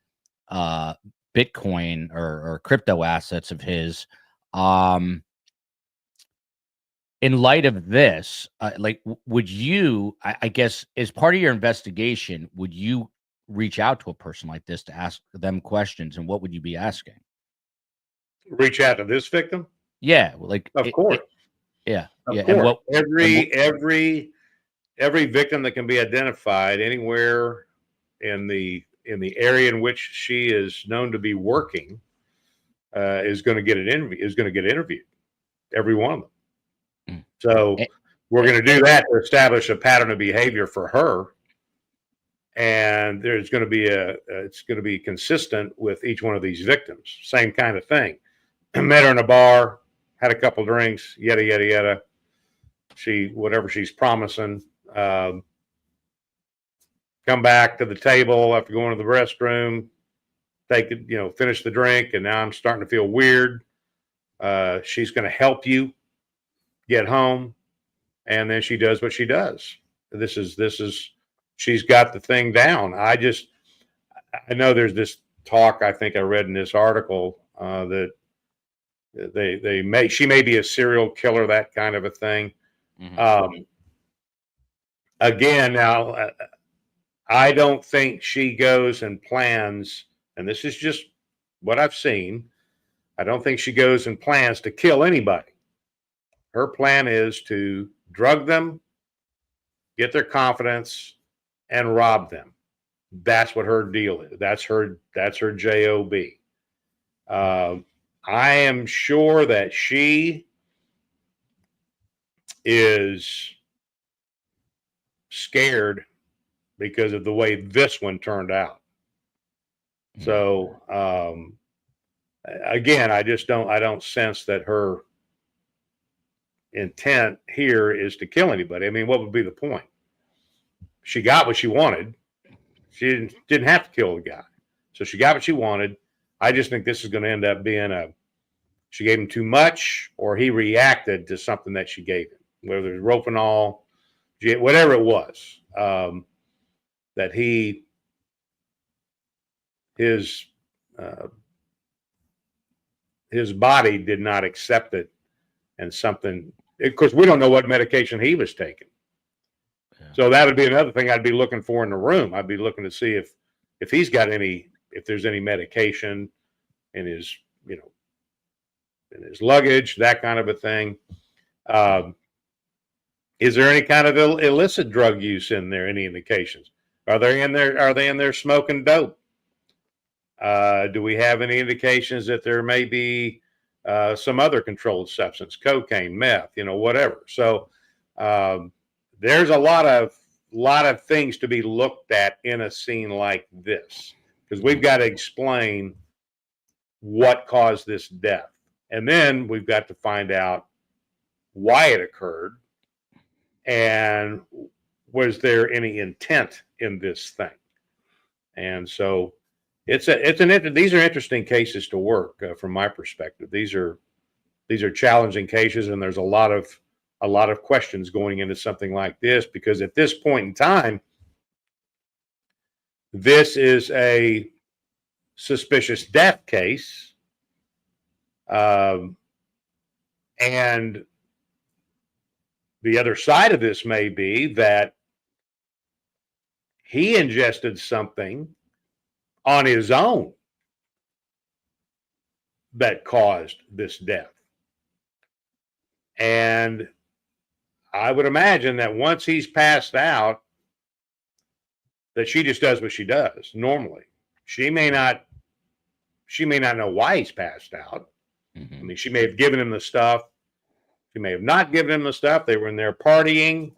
Bitcoin or crypto assets of his. In light of this, would you, I guess, as part of your investigation, would you reach out to a person like this to ask them questions? And what would you be asking? Reach out to this victim? Yeah. Of course. Yeah. Of yeah. course. And every victim that can be identified anywhere in the area in which she is known to be working is going to get interviewed. Every one of them. So we're going to do that to establish a pattern of behavior for her, and there's going to be it's going to be consistent with each one of these victims. Same kind of thing. Met her in a bar, had a couple drinks, yada yada yada. Whatever she's promising. Come back to the table after going to the restroom, finish the drink, and now I'm starting to feel weird. She's going to help you get home, and then she does what she does. This is she's got the thing down. I know there's this talk, I think I read in this article, that she may be a serial killer, that kind of a thing. Mm-hmm. Again, now I don't think she goes and plans, and this is just what I've seen, I don't think she goes and plans to kill anybody. Her plan is to drug them, get their confidence, and rob them. That's what her deal is. That's her job. I am sure that she is scared because of the way this one turned out. So again, I don't sense that her intent here is to kill anybody. I mean, what would be the point? She got what she wanted. She didn't have to kill the guy. So she got what she wanted. I just think this is going to end up being she gave him too much, or he reacted to something that she gave him, whether it was Ropanol, whatever it was, that his body did not accept it, and something, of course, we don't know what medication he was taking. Yeah. So that would be another thing I'd be looking for in the room. I'd be looking to see if he's got if there's any medication in his, in his luggage, that kind of a thing. Is there any kind of illicit drug use in there? Any indications? Are they in there smoking dope? Do we have any indications that there may be some other controlled substance, cocaine, meth, whatever? So there's a lot of things to be looked at in a scene like this, because we've got to explain what caused this death, and then we've got to find out why it occurred, and was there any intent in this thing? And so These are interesting cases to work from my perspective. These are challenging cases, and there's a lot of questions going into something like this, because at this point in time, this is a suspicious death case, and the other side of this may be that he ingested something on his own that caused this death. And I would imagine that once he's passed out, that she just does what she does normally. She may not know why he's passed out. Mm-hmm. I mean, she may have given him the stuff. She may have not given him the stuff. They were in there partying,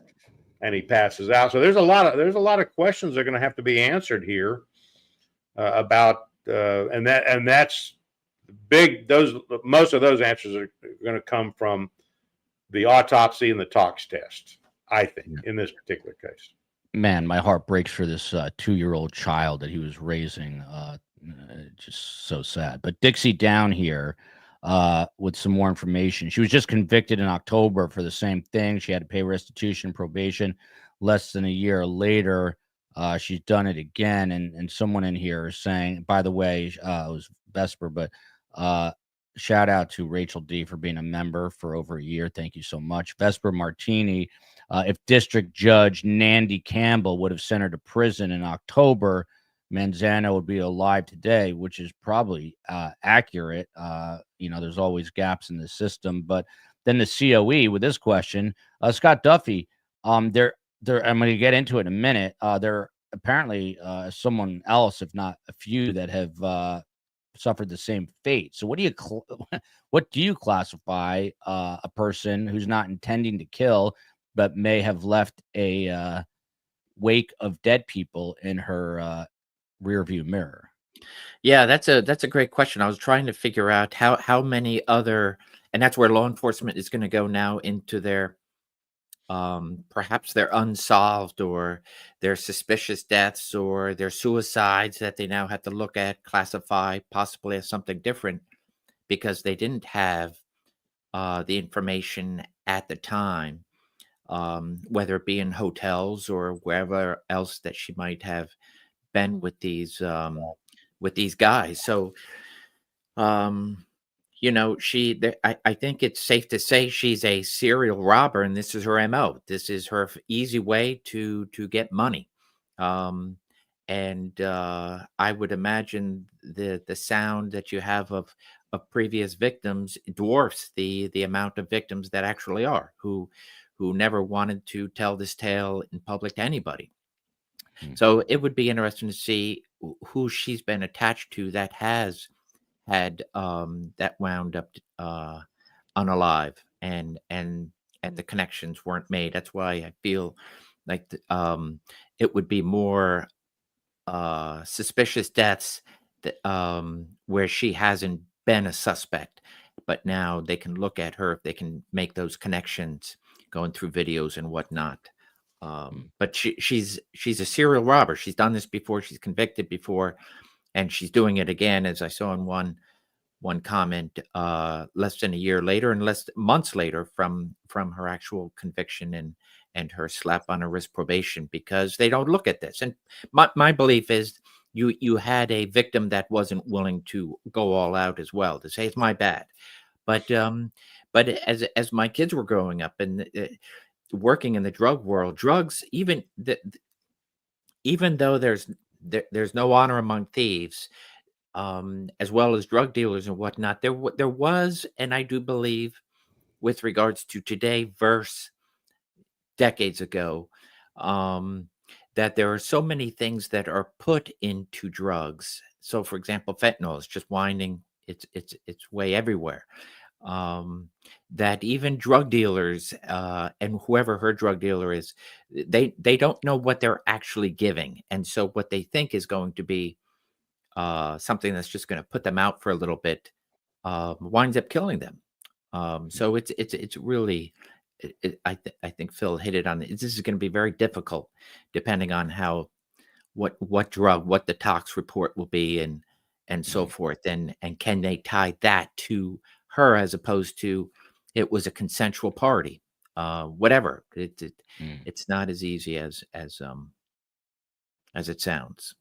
and he passes out. So there's a lot of questions that are going to have to be answered here about and that's big. Most of those answers are going to come from the autopsy and the tox test, I think, in this particular case. Man, my heart breaks for this 2-year-old child that he was raising. Just so sad. But Dixie down here with some more information. She was just convicted in October for the same thing. She had to pay restitution and probation. Less than a year later, she's done it again. And someone in here is saying, by the way, it was Vesper, but shout out to Rachel D for being a member for over a year. Thank you so much. Vesper Martini. If District Judge Nandy Campbell would have sent her to prison in October, Manzano would be alive today, which is probably accurate. There's always gaps in the system. But then the COE with this question, Scott Duffey, I'm going to get into it in a minute. There apparently someone else, if not a few, that have suffered the same fate. So what do you classify a person who's not intending to kill, but may have left a wake of dead people in her rear view mirror? Yeah, that's a great question. I was trying to figure out how many other, and that's where law enforcement is going to go now into their perhaps their unsolved or their suspicious deaths or their suicides that they now have to look at, classify possibly as something different because they didn't have the information at the time, whether it be in hotels or wherever else that she might have been with these guys. So, I think it's safe to say she's a serial robber, and this is her MO. This is her easy way to get money. I would imagine the sound that you have of previous victims dwarfs the amount of victims that actually are who never wanted to tell this tale in public to anybody. So it would be interesting to see who she's been attached to that has had that wound up unalive, and the connections weren't made. That's why I feel like it would be more suspicious deaths that, where she hasn't been a suspect, but now they can look at her if they can make those connections going through videos and whatnot. But she's a serial robber. She's done this before. She's convicted before, and she's doing it again, as I saw in one comment, less than a year later and less months later from her actual conviction and her slap on her wrist probation, because they don't look at this. And my belief is you had a victim that wasn't willing to go all out as well, to say it's my bad. But as my kids were growing up and working in the drug world, drugs, even though there's no honor among thieves, as well as drug dealers and whatnot, there was, and I do believe, with regards to today versus decades ago, that there are so many things that are put into drugs. So, for example, fentanyl is just winding its way everywhere. That even drug dealers and whoever her drug dealer is, they don't know what they're actually giving, and so what they think is going to be something that's just going to put them out for a little bit winds up killing them. So it's really, I think Phil hit it on. This is going to be very difficult, depending on how what drug, what the tox report will be, and so forth, and can they tie that to her as opposed to it was a consensual party, whatever. It's not as easy as it sounds.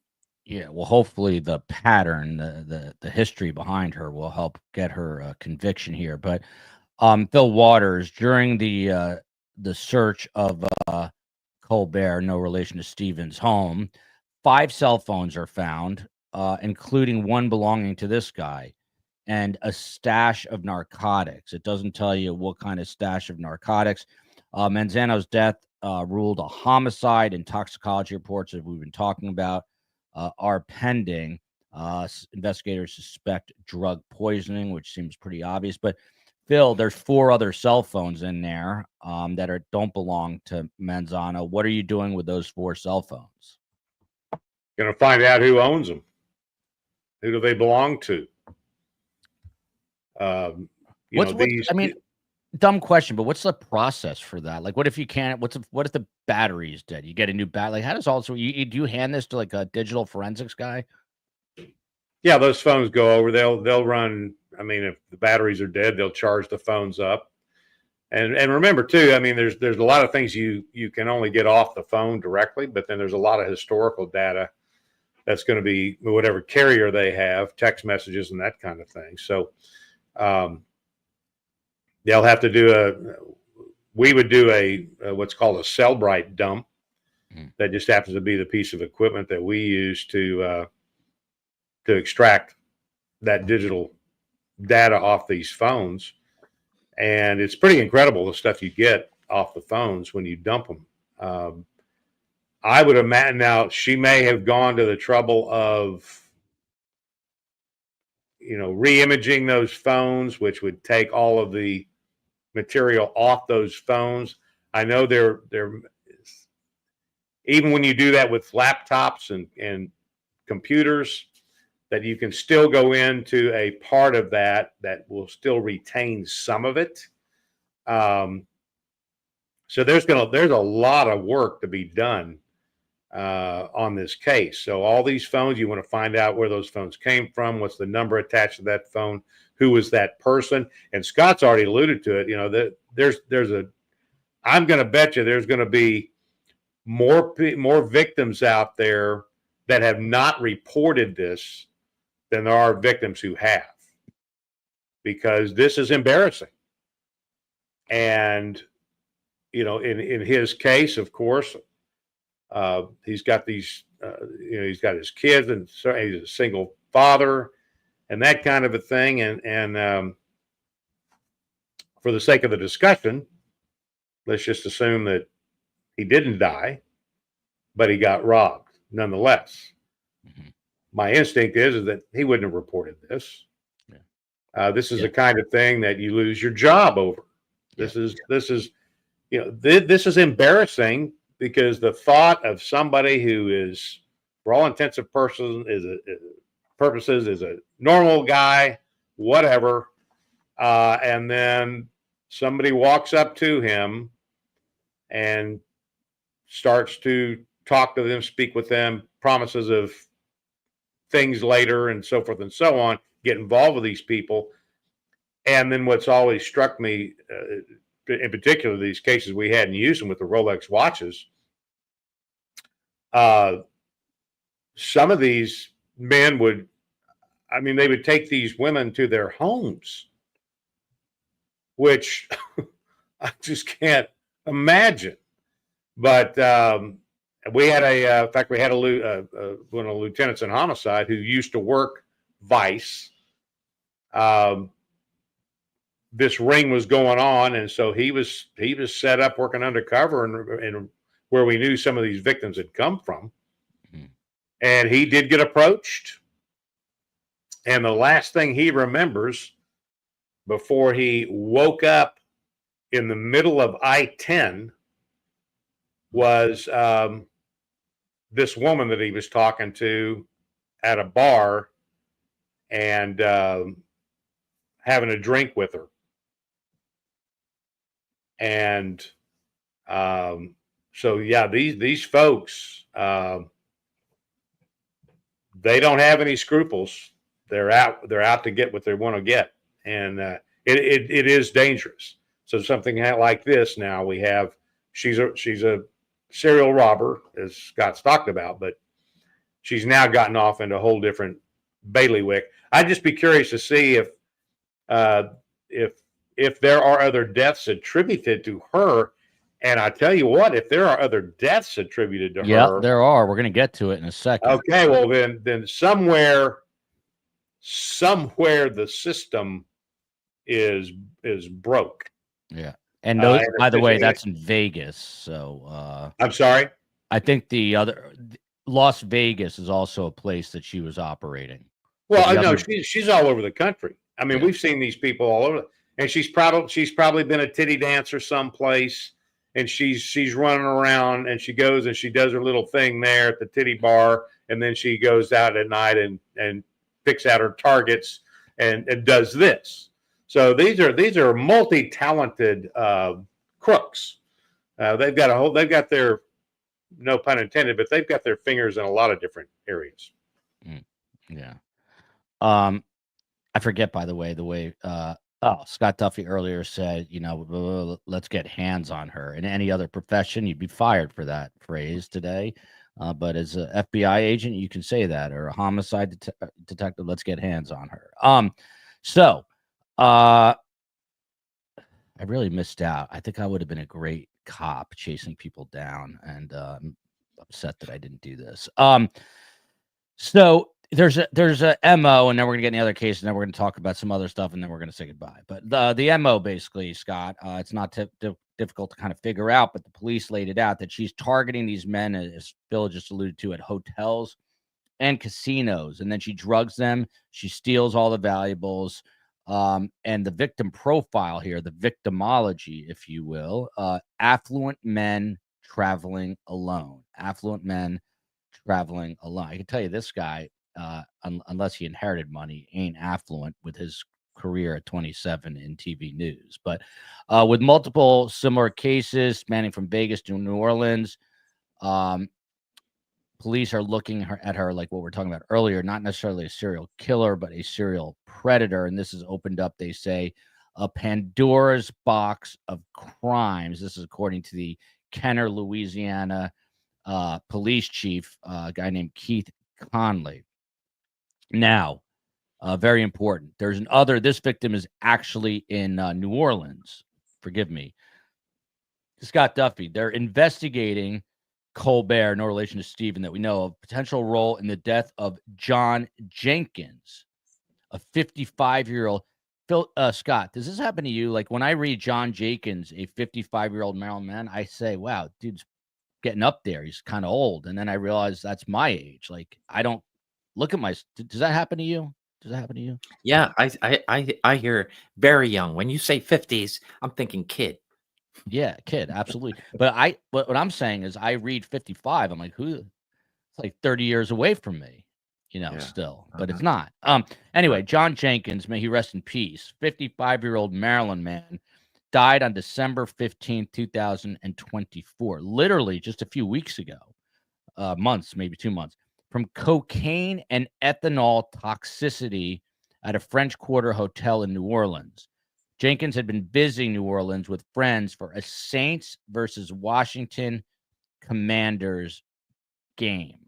Yeah, well, hopefully the pattern, the history behind her will help get her a conviction here. But Phil Waters, during the search of Colbert, no relation to Stevens' home, 5 cell phones are found, including one belonging to this guy, and a stash of narcotics. It doesn't tell you what kind of stash of narcotics. Manzano's death ruled a homicide, and toxicology reports that we've been talking about are pending. Investigators suspect drug poisoning, which seems pretty obvious. But Phil, there's 4 other cell phones in there that don't belong to Manzano. What are you doing with those 4 cell phones? Going to find out who owns them. Who do they belong to? Dumb question, but what's the process for that? Like, what if you can't? What if the battery is dead? You get a new battery. Like, how does do you hand this to like a digital forensics guy? Yeah, those phones go over. They'll run. I mean, if the batteries are dead, they'll charge the phones up. And remember too, I mean, there's a lot of things you can only get off the phone directly, but then there's a lot of historical data that's going to be whatever carrier they have, text messages and that kind of thing. So they'll have to do we would do a what's called a Cellbrite dump. That just happens to be the piece of equipment that we use to extract that digital data off these phones. And it's pretty incredible the stuff you get off the phones when you dump them. I would imagine now she may have gone to the trouble of, re-imaging those phones, which would take all of the material off those phones. I know they're even when you do that with laptops and computers, that you can still go into a part of that will still retain some of it. So there's a lot of work to be done on this case. So all these phones, you want to find out where those phones came from, what's the number attached to that phone, who was that person. And Scott's already alluded to it. I'm going to bet you there's going to be more victims out there that have not reported this than there are victims who have, because this is embarrassing. And, in his case, of course, he's got these, he's got his kids, and so he's a single father and that kind of a thing. And for the sake of the discussion, let's just assume that he didn't die, but he got robbed nonetheless. My instinct is that he wouldn't have reported this. This is the kind of thing that you lose your job over. This is embarrassing, because the thought of somebody who is, for all intents and purposes, is a normal guy, whatever, and then somebody walks up to him and starts to talk to them, speak with them, promises of things later and so forth and so on, get involved with these people. And then what's always struck me, in particular, these cases we had in Houston with the Rolex watches, some of these men they would take these women to their homes, which I just can't imagine. But we had in fact, we had one of the lieutenants in Homicide who used to work Vice. This ring was going on, and so he was set up working undercover and where we knew some of these victims had come from. And he did get approached. And the last thing he remembers before he woke up in the middle of I-10 was this woman that he was talking to at a bar and having a drink with her. And so, yeah, these folks, they don't have any scruples. They're out to get what they want to get, and it is dangerous. So something like this now we have. She's a serial robber, as Scott's talked about, but she's now gotten off into a whole different bailiwick. I'd just be curious to see if there are other deaths attributed to her. And I tell you what, if there are other deaths attributed to her, yeah, there are. We're going to get to it in a second. Okay, well then somewhere the system is broke. Yeah, and those, by the way, that's in Vegas. So I'm sorry. I think the other Las Vegas is also a place that she was operating. Well, I know she's all over the country. I mean, we've seen these people all over, and she's probably been a titty dancer someplace. And she's running around, and she goes and she does her little thing there at the titty bar, and then she goes out at night and picks out her targets and does this. So these are multi-talented crooks. They've got their, no pun intended, but they've got their fingers in a lot of different areas. Yeah. I forget, by the way, Scott Duffey earlier said, let's get hands on her. In any other profession, you'd be fired for that phrase today. But as an FBI agent, you can say that, or a homicide detective, let's get hands on her. I really missed out. I think I would have been a great cop chasing people down, and I'm upset that I didn't do this. So there's a MO, and then we're gonna get in the other case, and then we're gonna talk about some other stuff, and then we're gonna say goodbye. But the MO basically, Scott, it's not difficult to kind of figure out, but the police laid it out that she's targeting these men, as Phil just alluded to, at hotels and casinos, and then she drugs them, she steals all the valuables, and the victim profile here, the victimology, if you will, affluent men traveling alone. I can tell you this guy, unless he inherited money, ain't affluent with his career at 27 in TV news. But with multiple similar cases spanning from Vegas to New Orleans, police are looking at her like what we're talking about earlier, not necessarily a serial killer, but a serial predator. And this has opened up, they say, a Pandora's box of crimes. This is according to the Kenner, Louisiana police chief, a guy named Keith Conley. Now, very important. This victim is actually in New Orleans. Forgive me. Scott Duffey, they're investigating Colbert, no relation to Stephen that we know of, potential role in the death of John Jenkins, a 55-year-old. Phil, Scott, does this happen to you? Like when I read John Jenkins, a 55-year-old Maryland man, I say, wow, dude's getting up there. He's kind of old. And then I realize that's my age. Like I don't look at does that happen to you? Does that happen to you? Yeah, I hear very young. When you say 50s, I'm thinking kid. Yeah, kid, absolutely. But what I'm saying is I read 55. I'm like, who? It's like 30 years away from me, still. But it's not. Anyway, John Jenkins, may he rest in peace, 55-year-old Maryland man, died on December 15, 2024, literally just a few weeks ago, months, maybe 2 months, from cocaine and ethanol toxicity at a French Quarter hotel in New Orleans. Jenkins had been visiting New Orleans with friends for a Saints versus Washington Commanders game.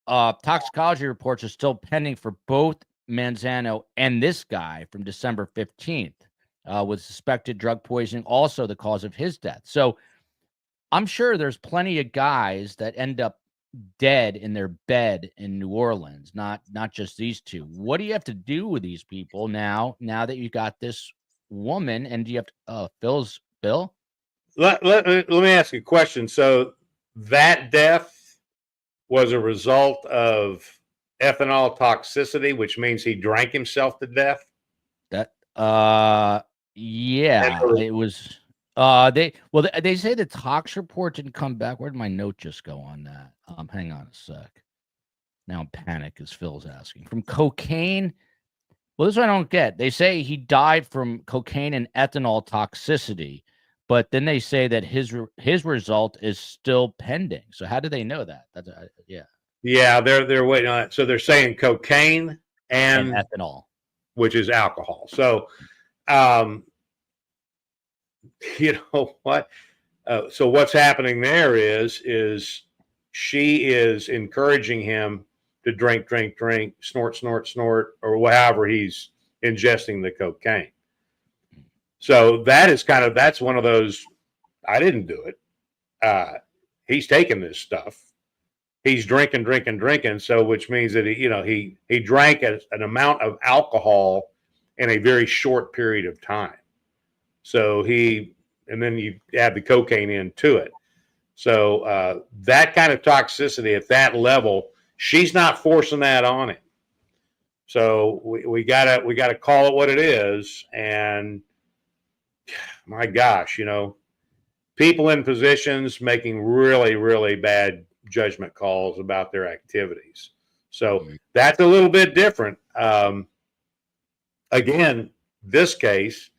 Toxicology reports are still pending for both Manzano and this guy from December 15th, with suspected drug poisoning also the cause of his death. So I'm sure there's plenty of guys that end up dead in their bed in New Orleans, not just these two. What do you have to do with these people now that you got this woman? And do you have to, Bill? Let me ask you a question. So that death was a result of ethanol toxicity, which means he drank himself to death? Yeah, it was. They say the tox report didn't come back. Where did my note just go on that? Hang on a sec. Now I'm panicked as Phil's asking. From cocaine. Well, this one I don't get. They say he died from cocaine and ethanol toxicity, But then they say that his result is still pending. So how do they know that? That's yeah. Yeah, they're waiting on it. So they're saying cocaine And and ethanol, which is alcohol. So, you know what? So what's happening there is she is encouraging him to drink, snort, or however he's ingesting the cocaine. So that's one of those. I didn't do it. He's taking this stuff. He's drinking. So, which means that he drank an amount of alcohol in a very short period of time. So and then you add the cocaine into it. So that kind of toxicity at that level, she's not forcing that on him. So we gotta call it what it is. And my gosh, people in positions making really, really bad judgment calls about their activities. So that's a little bit different. Again, this case,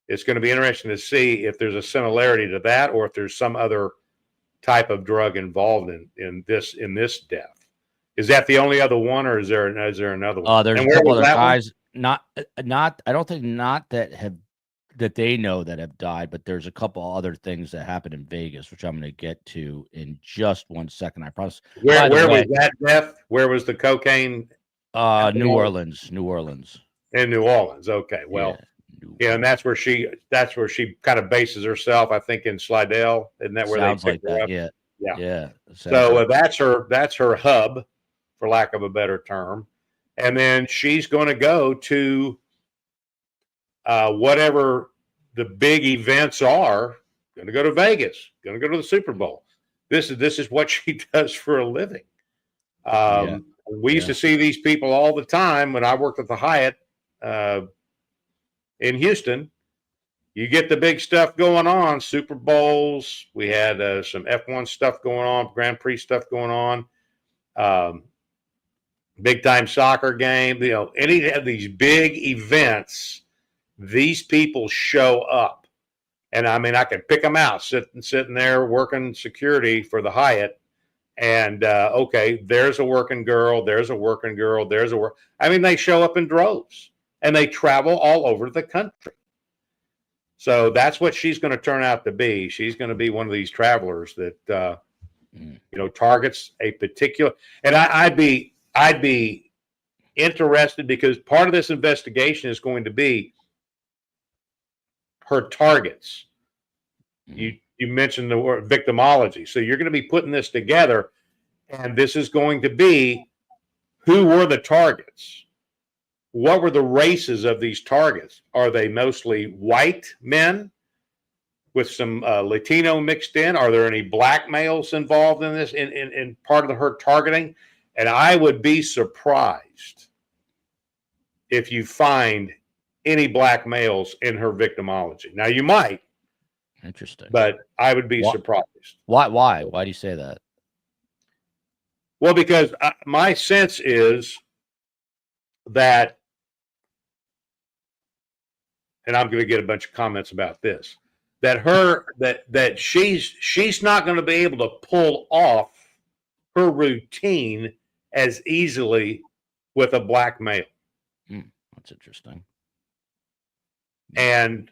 it's going to be interesting to see if there's a similarity to that, or if there's some other type of drug involved in this death. Is that the only other one, or is there another one? There's a couple other guys, not I don't think that they know that have died, but there's a couple other things that happened in Vegas, which I'm going to get to in just 1 second. I promise. Where was that death? Where was the cocaine? New Orleans. In New Orleans. Okay. Well, yeah, and that's where she kind of bases herself, I think, in Slidell. Isn't that where Sounds they like picked her that? up? Yeah. So that's her hub, for lack of a better term. And then she's going to go to whatever the big events are. Going to go to Vegas. Going to go to the Super Bowl. This is what she does for a living. We used to see these people all the time when I worked at the Hyatt in Houston. You get the big stuff going on, Super Bowls. We had some F1 stuff going on, Grand Prix stuff going on, big time soccer game. Any of these big events, these people show up. And I mean, I can pick them out, sitting there working security for the Hyatt. And okay, there's a working girl. I mean, they show up in droves, and they travel all over the country. So that's what she's going to turn out to be. She's going to be one of these travelers that targets a particular. And I'd be interested, because part of this investigation is going to be her targets. You mentioned the word victimology, so you're going to be putting this together, and this is going to be who were the targets. What were the races of these targets? Are they mostly white men with some Latino mixed in? Are there any black males involved in this, in part of her targeting? And I would be surprised if you find any black males in her victimology. Now, you might. Interesting. But I would be surprised. Why do you say that? Well, because my sense is that, and I'm going to get a bunch of comments about this, that she's not going to be able to pull off her routine as easily with a black male. That's interesting. And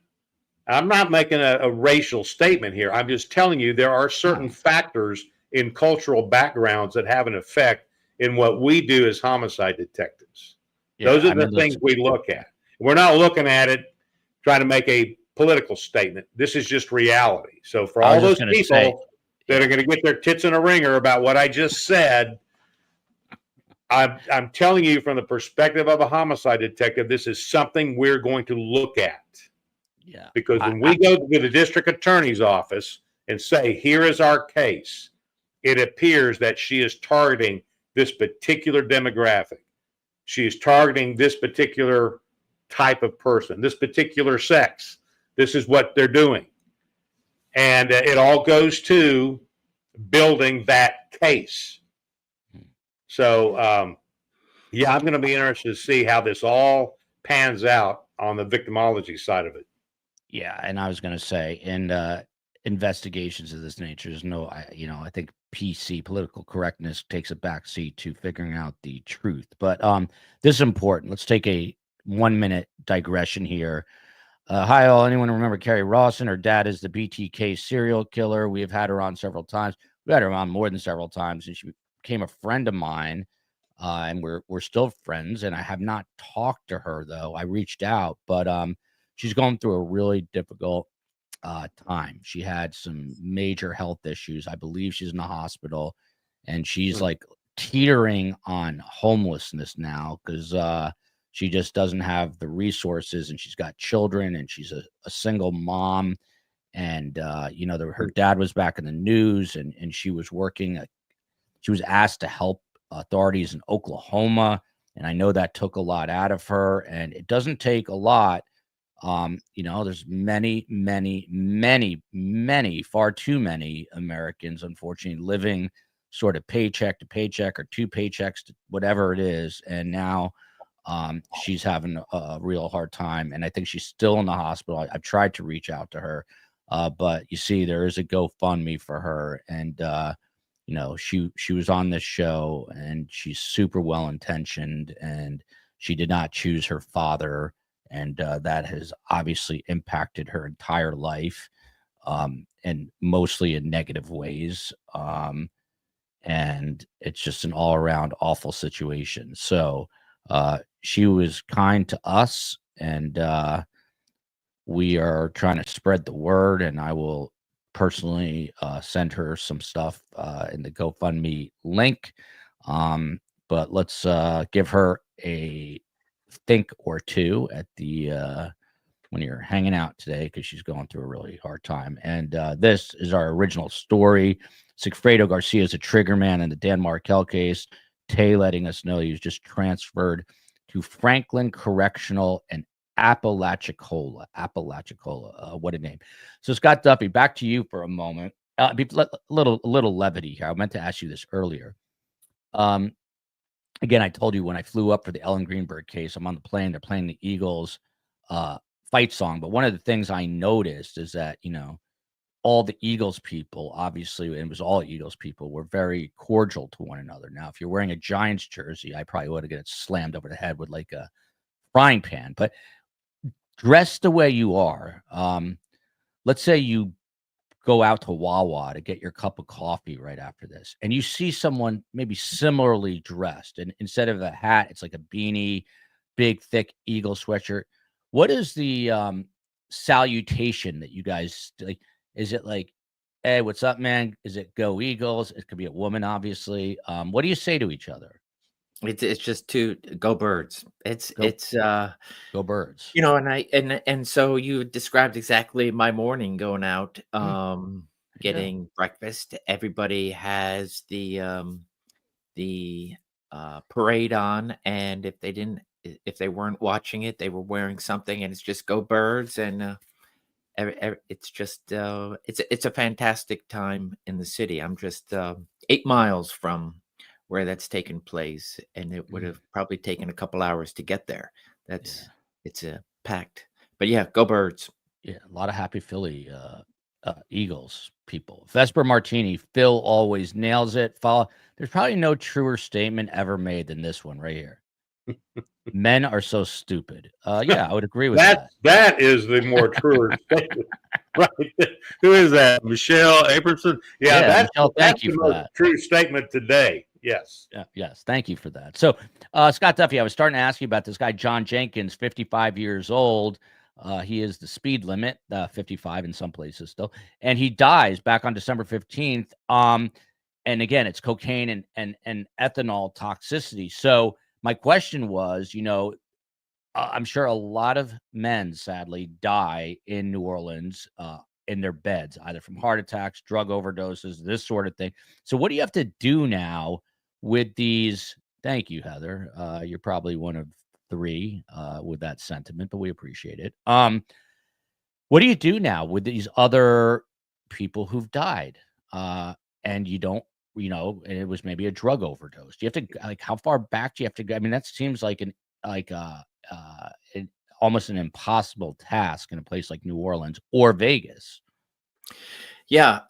I'm not making a racial statement here. I'm just telling you there are certain factors in cultural backgrounds that have an effect in what we do as homicide detectives. Those are the things we look at. We're not looking at it trying to make a political statement. This is just reality. So for all those people that are going to get their tits in a ringer about what I just said, I'm telling you from the perspective of a homicide detective, this is something we're going to look at. Yeah. Because when we go to the district attorney's office and say, here is our case, it appears that she is targeting this particular demographic. She is targeting this particular type of person, this particular sex. This is what they're doing. And it all goes to building that case. So, I'm going to be interested to see how this all pans out on the victimology side of it. Yeah, and I was going to say, in investigations of this nature, there's no, I think PC political correctness takes a back seat to figuring out the truth. But this is important. Let's take a 1 minute digression here. Hi, all. Anyone remember Carrie Lawson? Her dad is the BTK serial killer. We have had her on several times. We had her on more than several times, and she became a friend of mine. And we're still friends. And I have not talked to her though. I reached out, but she's going through a really difficult time. She had some major health issues. I believe she's in the hospital, and she's like teetering on homelessness now because she just doesn't have the resources, and she's got children, and she's a single mom. And her dad was back in the news, and she was working. She was asked to help authorities in Oklahoma, and I know that took a lot out of her. And it doesn't take a lot. There's many, far too many Americans, unfortunately, living sort of paycheck to paycheck or two paychecks to whatever it is. And now she's having a real hard time. And I think she's still in the hospital. I've tried to reach out to her, but you see, there is a GoFundMe for her. And, she was on this show, and she's super well-intentioned, and she did not choose her father. And that has obviously impacted her entire life, and mostly in negative ways. And it's just an all-around awful situation. So she was kind to us, and we are trying to spread the word. And I will personally send her some stuff in the GoFundMe link. But let's give her a think or two at the when you're hanging out today, because she's going through a really hard time. And this is our original story. Sigfredo Garcia is a trigger man in the Dan Markel case. Tay letting us know he was just transferred to Franklin Correctional and Apalachicola. What a name. So Scott Duffey, back to you for a moment. A little levity here. I meant to ask you this earlier. Again, I told you when I flew up for the Ellen Greenberg case, I'm on the plane. They're playing the Eagles fight song. But one of the things I noticed is that, all the Eagles people, obviously, and it was all Eagles people, were very cordial to one another. Now, if you're wearing a Giants jersey, I probably would have got slammed over the head with like a frying pan. But dressed the way you are, let's say you go out to Wawa to get your cup of coffee right after this, and you see someone maybe similarly dressed, and instead of a hat, it's like a beanie, big, thick Eagle sweatshirt. What is the salutation that you guys like? Is it like, hey, what's up, man? Is it go Eagles? It could be a woman, obviously. What do you say to each other? It's just to go Birds. It's Go Birds. And so you described exactly my morning going out, getting breakfast. Everybody has the parade on, and if they weren't watching it, they were wearing something, and it's just go Birds. And it's just it's a fantastic time in the city. I'm just 8 miles from where that's taken place, and it would have probably taken a couple hours to get there. It's a packed, but yeah, go Birds. Yeah, a lot of happy Philly Eagles people. Vesper Martini, Phil always nails it. There's probably no truer statement ever made than this one right here. Men are so stupid. Yeah, I would agree with that. That is the more truer statement. Right. Who is that? Michelle Abramson? Yeah, Michelle, thank you for that. True statement today. Yes. Yes. Thank you for that. So, Scott Duffey, I was starting to ask you about this guy, John Jenkins, 55 years old. He is the speed limit, 55 in some places still. And he dies back on December 15th. And again, it's cocaine and ethanol toxicity. So my question was, I'm sure a lot of men sadly die in New Orleans in their beds, either from heart attacks, drug overdoses, this sort of thing. So what do you have to do now with these? Thank you, Heather. You're probably one of 3 with that sentiment, but we appreciate it. What do you do now with these other people who've died? And you don't, and it was maybe a drug overdose. Do you have to, like, how far back do you have to go? I mean, that seems like almost an impossible task in a place like New Orleans or Vegas. Yeah,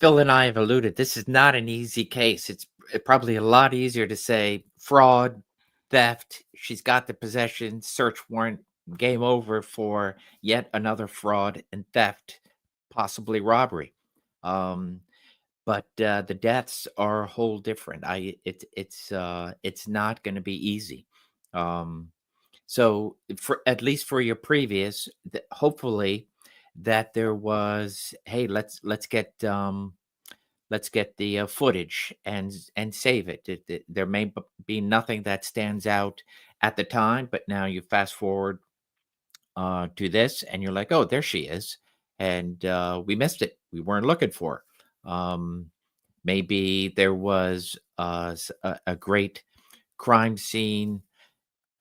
Phil and I have alluded, this is not an easy case. It's probably a lot easier to say fraud, theft. She's got the possession, search warrant, game over for yet another fraud and theft, possibly robbery. But the deaths are a whole different. It's not going to be easy. So for at least for your previous, hopefully that there was, hey, let's get the footage and save it. There may be nothing that stands out at the time, but now you fast forward to this, and you're like, oh, there she is, and we missed it. We weren't looking for her. Maybe there was a great crime scene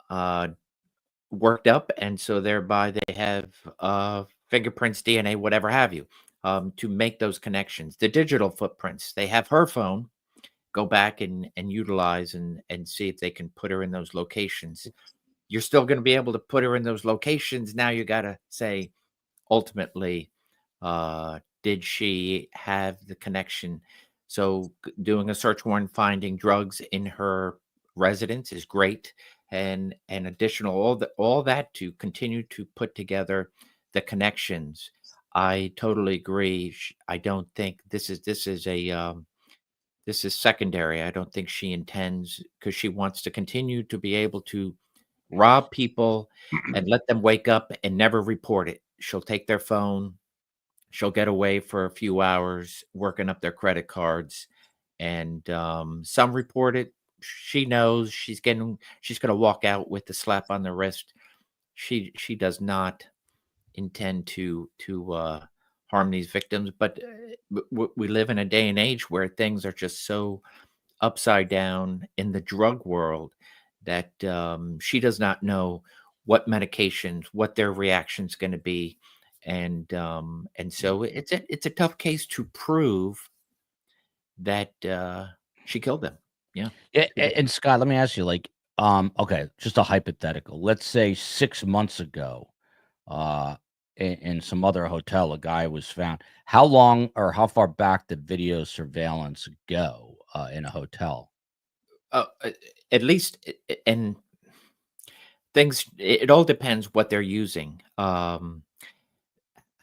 worked up, and so thereby they have fingerprints, DNA, whatever have you, to make those connections. The digital footprints, they have her phone, go back and utilize and see if they can put her in those locations. You're still going to be able to put her in those locations. Now you got to say, ultimately, did she have the connection? So doing a search warrant, finding drugs in her residence is great. And additional, all that to continue to put together the connections. I totally agree. I don't think this is secondary. I don't think she intends, because she wants to continue to be able to rob people and let them wake up and never report it. She'll take their phone. She'll get away for a few hours working up their credit cards, and some report it. She knows she's going to walk out with the slap on the wrist. She does not intend to harm these victims, but we live in a day and age where things are just so upside down in the drug world that she does not know what medications, what their reaction's going to be, and so it's a tough case to prove that she killed them. Yeah. And Scott, let me ask you, like, okay, just a hypothetical. Let's say 6 months ago, in some other hotel, a guy was found. How long or how far back did video surveillance go in a hotel? At least, and things. It all depends what they're using.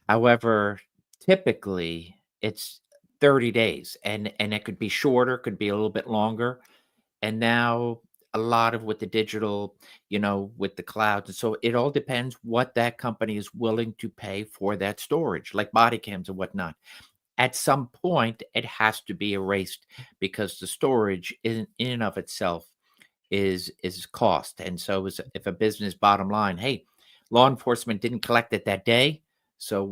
However, typically it's 30 days, and it could be shorter, could be a little bit longer. And now a lot of with the digital, with the cloud. And so it all depends what that company is willing to pay for that storage, like body cams and whatnot. At some point, it has to be erased because the storage in and of itself is cost. And so if a business bottom line, hey, law enforcement didn't collect it that day, so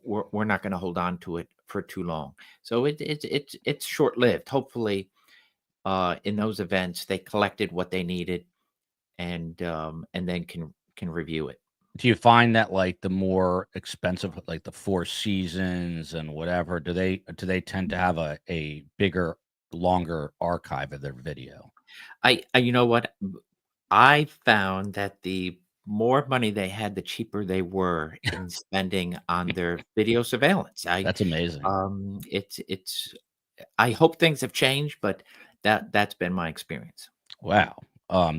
we're not going to hold on to it for too long. So it's short lived. Hopefully, in those events, they collected what they needed, and then can review it. Do you find that, like, the more expensive, like the Four Seasons and whatever, do they tend to have a bigger, longer archive of their video? You know what? I found that the more money they had, the cheaper they were in spending on their video surveillance. That's amazing. It's. I hope things have changed, but that's been my experience. Wow.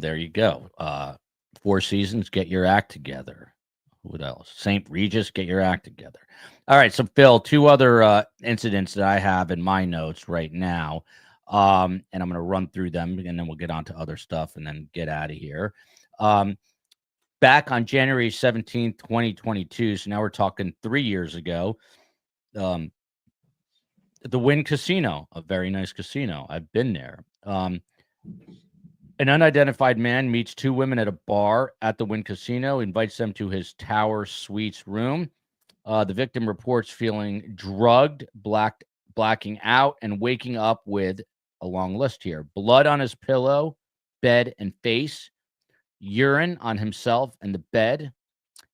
There you go. Four Seasons, get your act together. What else? St. Regis, get your act together. All right. So, Phil, two other incidents that I have in my notes right now. And I'm going to run through them, and then we'll get on to other stuff and then get out of here. Back on January 17th, 2022. So now we're talking 3 years ago. The Wynn Casino, a very nice casino. I've been there. An unidentified man meets two women at a bar at the Wynn Casino, invites them to his Tower Suites room. The victim reports feeling drugged, blacking out, and waking up with a long list here: blood on his pillow, bed, and face, urine on himself and the bed,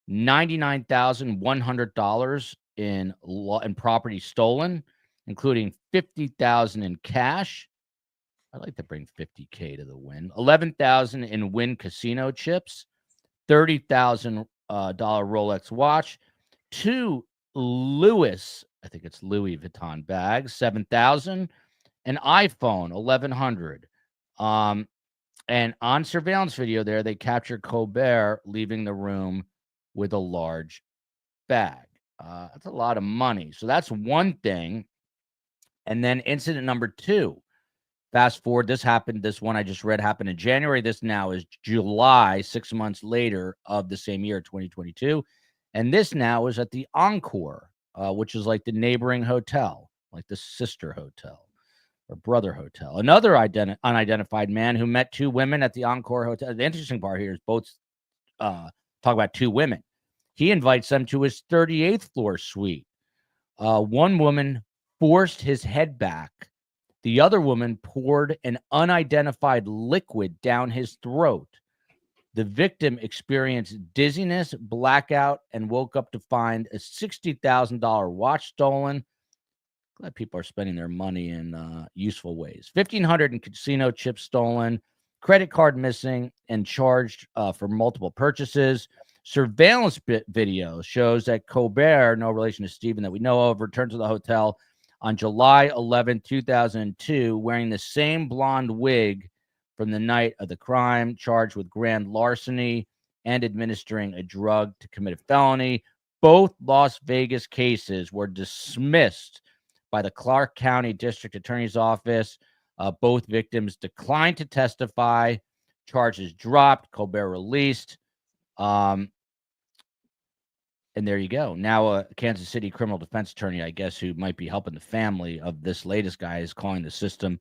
$99,100 in property stolen, including $50,000 in cash, I'd like to bring $50K to the win. 11,000 in win casino chips, $30,000 Rolex watch, 2 Louis, I think it's Louis Vuitton bags, 7,000, an iPhone, 1,100. And on surveillance video there, they captured Colbert leaving the room with a large bag. That's a lot of money. So that's one thing. And then incident number 2. Fast forward, this one I just read happened in January. This now is July, 6 months later of the same year, 2022. And this now is at the Encore, which is like the neighboring hotel, like the sister hotel or brother hotel. Another unidentified man who met 2 women at the Encore Hotel. The interesting part here is both talk about 2 women. He invites them to his 38th floor suite. One woman forced his head back. The other woman poured an unidentified liquid down his throat. The victim experienced dizziness, blackout, and woke up to find a $60,000 watch stolen. Glad people are spending their money in useful ways. 1,500 in casino chips stolen, credit card missing, and charged for multiple purchases. Surveillance video shows that Colbert, no relation to Stephen that we know of, returned to the hotel on July 11, 2002, wearing the same blonde wig from the night of the crime, charged with grand larceny and administering a drug to commit a felony. Both Las Vegas cases were dismissed by the Clark County District Attorney's Office. Both victims declined to testify. Charges dropped. Colbert released. And there you go. Now, a Kansas City criminal defense attorney, I guess, who might be helping the family of this latest guy, is calling the system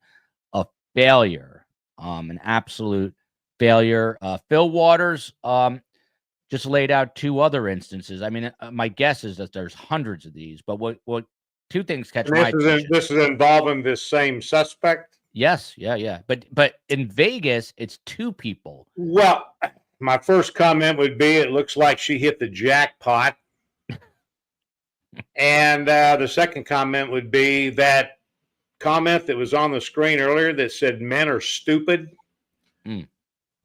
a failure, an absolute failure. Phil Waters just laid out 2 other instances. I mean, my guess is that there's hundreds of these, but what 2 things catch my attention. This is involving this same suspect? Yes, yeah. But in Vegas, it's 2 people. Well, my first comment would be it looks like she hit the jackpot. And the second comment would be that comment that was on the screen earlier that said men are stupid.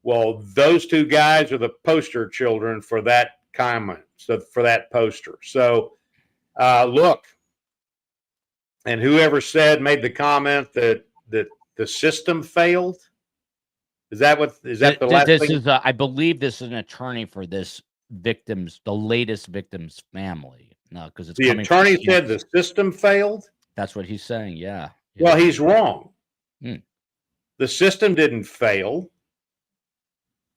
Well, those 2 guys are the poster children for that comment, so for that poster. So look, and whoever made the comment that the system failed. Is that the last thing? I believe this is an attorney for the latest victim's family. No, because it's the attorney said the system failed. That's what he's saying. Yeah. Well, he's wrong. The system didn't fail.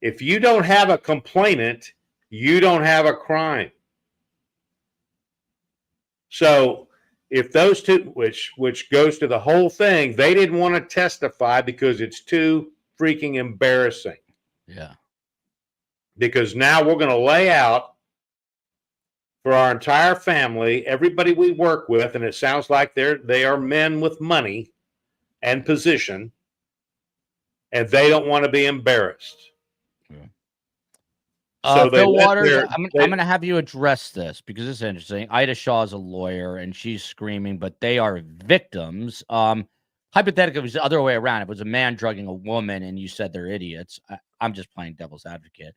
If you don't have a complainant, you don't have a crime. So if those 2, which goes to the whole thing, they didn't want to testify because it's too freaking embarrassing. Yeah. Because now we're going to lay out for our entire family, everybody we work with, and it sounds like they are men with money and position, and they don't want to be embarrassed. So Phil Waters, I'm going to have you address this because this is interesting. Ida Shaw is a lawyer, and she's screaming, but they are victims. Hypothetically, it was the other way around. If it was a man drugging a woman and you said they're idiots, I'm just playing devil's advocate.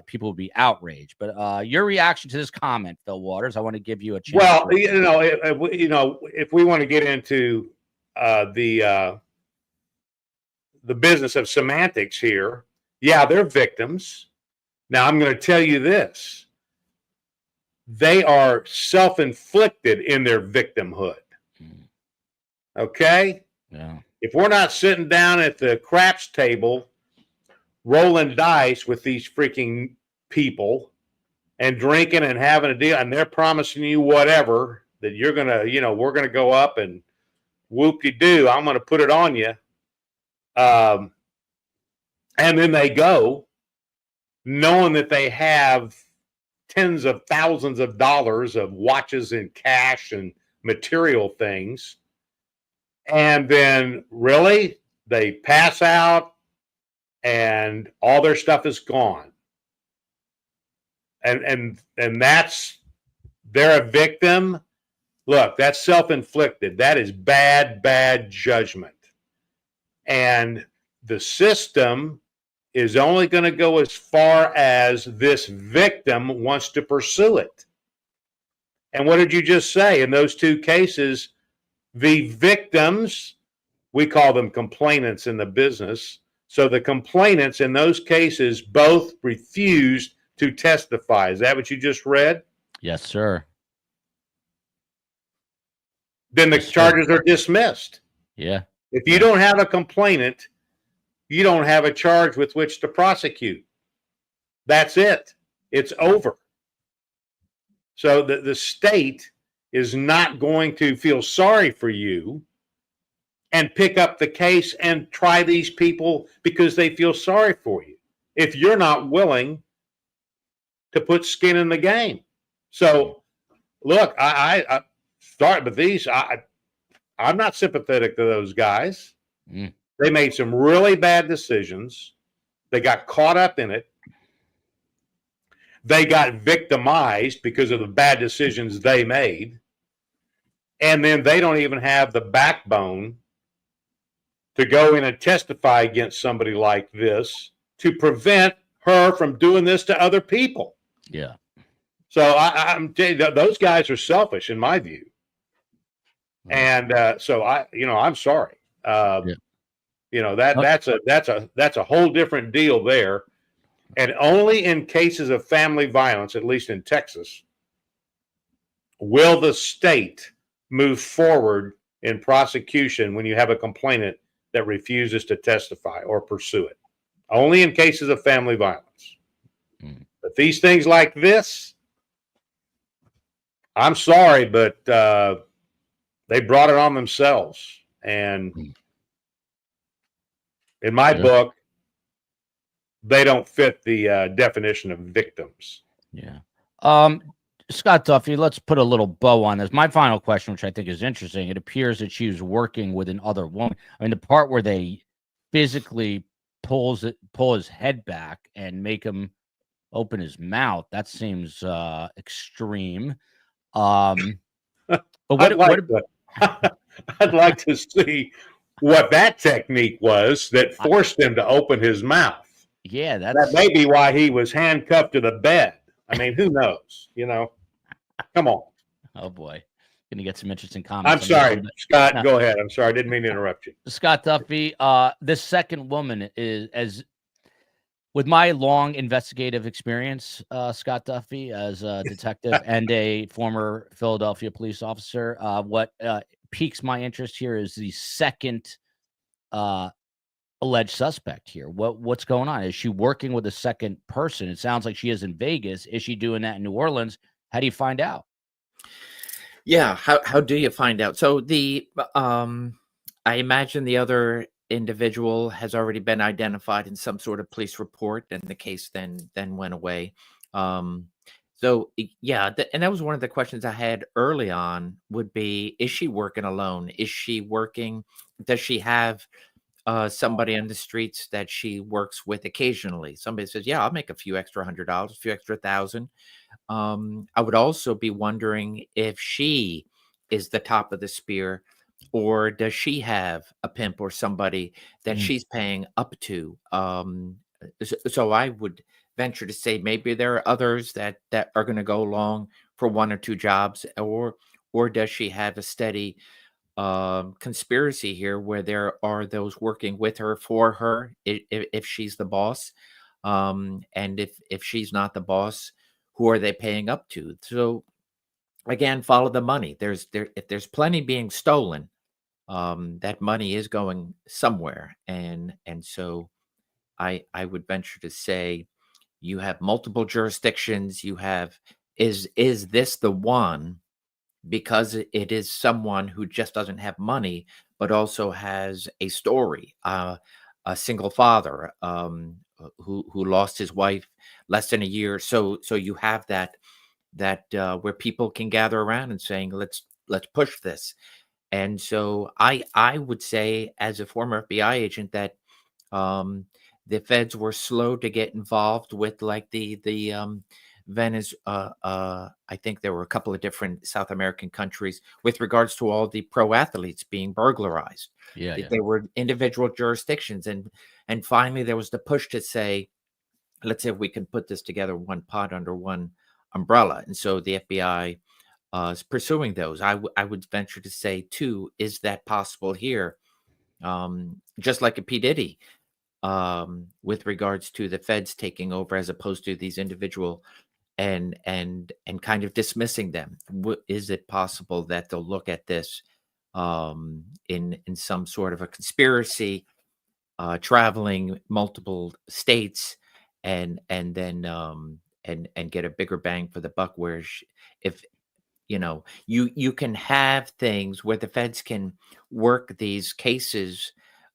People would be outraged. But your reaction to this comment, Phil Waters, I want to give you a chance. Well, if we want to get into the business of semantics here, yeah, they're victims. Now, I'm going to tell you this. They are self-inflicted in their victimhood. Okay? Yeah. If we're not sitting down at the craps table rolling dice with these freaking people and drinking and having a deal, and they're promising you whatever, that you're going to, we're going to go up and whoop-de-doo, I'm going to put it on you. And then they go, knowing that they have tens of thousands of dollars of watches and cash and material things. And then really they pass out and all their stuff is gone. And that's, they're a victim. Look, that's self-inflicted. That is bad judgment. And the system is only going to go as far as this victim wants to pursue it. And what did you just say? In those two cases, the victims, we call them complainants in the business. So the complainants in those cases both refused to testify. Is that what you just read? Yes, sir. Then the charges are dismissed. Yeah. If you don't have a complainant, you don't have a charge with which to prosecute. That's it. It's over. So the state is not going to feel sorry for you and pick up the case and try these people because they feel sorry for you if you're not willing to put skin in the game. So, look, I start with these. I'm not sympathetic to those guys. They made some really bad decisions. They got caught up in it. They got victimized because of the bad decisions they made. And then they don't even have the backbone to go in and testify against somebody like this to prevent her from doing this to other people. Yeah. So I'm telling you, those guys are selfish in my view. And so I'm sorry. That's a whole different deal there. And only in cases of family violence, at least in Texas, will the state move forward in prosecution when you have a complainant that refuses to testify or pursue it. Only in cases of family violence. But these things like this, I'm sorry, but they brought it on themselves. And in my book, they don't fit the definition of victims. Yeah. Scott Duffey, let's put a little bow on this. My final question, which I think is interesting, it appears that she was working with another woman. I mean, the part where they physically pull his head back and make him open his mouth, that seems extreme. But I'd like to see what that technique was that forced him to open his mouth. Yeah, that may be why he was handcuffed to the bed. I mean, who knows? Come on. Oh boy, gonna get some interesting comments. I'm sorry, Scott. Go ahead. I'm sorry, I didn't mean to interrupt you. Scott Duffey, this second woman is, as with my long investigative experience, Scott Duffey, as a detective and a former Philadelphia police officer, what piques my interest here is the second alleged suspect here. What's going on? Is she working with a second person? It sounds like she is in Vegas. Is she doing that in New Orleans? How do you find out? Yeah, how do you find out? So I imagine the other individual has already been identified in some sort of police report, and the case then went away. So yeah, and that was one of the questions I had early on. Would be: is she working alone? Is she working? Does she have somebody on the streets that she works with occasionally? Somebody says, "Yeah, I'll make a few extra $100, a few extra $1,000." I would also be wondering if she is the top of the spear, or does she have a pimp or somebody that she's paying up to? So I would venture to say maybe there are others that are going to go along for one or two jobs, or does she have a steady conspiracy here where there are those working with her for her if she's the boss, and if she's not the boss, who are they paying up to? So again, follow the money. If there's plenty being stolen, that money is going somewhere, and so I would venture to say you have multiple jurisdictions. You have is this the one? Because it is someone who just doesn't have money, but also has a story, a single father who lost his wife less than a year. So you have that where people can gather around and saying, let's push this. And so I would say, as a former FBI agent, that the feds were slow to get involved with like the Venezuela. I think there were a couple of different South American countries with regards to all the pro athletes being burglarized. Yeah. There were individual jurisdictions, and finally there was the push to say, let's see if we can put this together, one pot under one umbrella. And so the FBI is pursuing those. I would venture to say, too, is that possible here? Just like a P. Diddy, with regards to the feds taking over as opposed to these individual and kind of dismissing them. Is it possible that they'll look at this in some sort of a conspiracy, traveling multiple states, and then and get a bigger bang for the buck? Where if you can have things where the feds can work these cases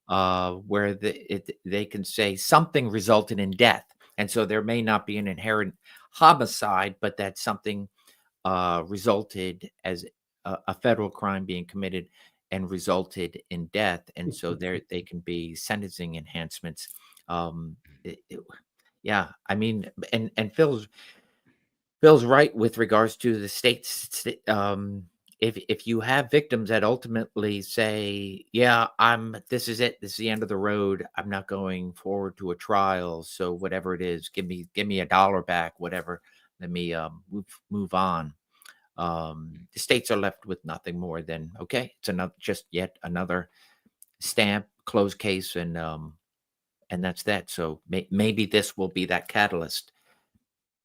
where they can say something resulted in death, and so there may not be an inherent homicide, but that something resulted as a federal crime being committed and resulted in death, and so they can be sentencing enhancements. Yeah, I mean, and Phil's right with regards to the states. If you have victims that ultimately say, yeah, this is it, this is the end of the road, I'm not going forward to a trial, so whatever it is, give me $1 back, whatever, let me move on. The states are left with nothing more than, okay, it's just yet another stamp, closed case, and that's that. So maybe this will be that catalyst,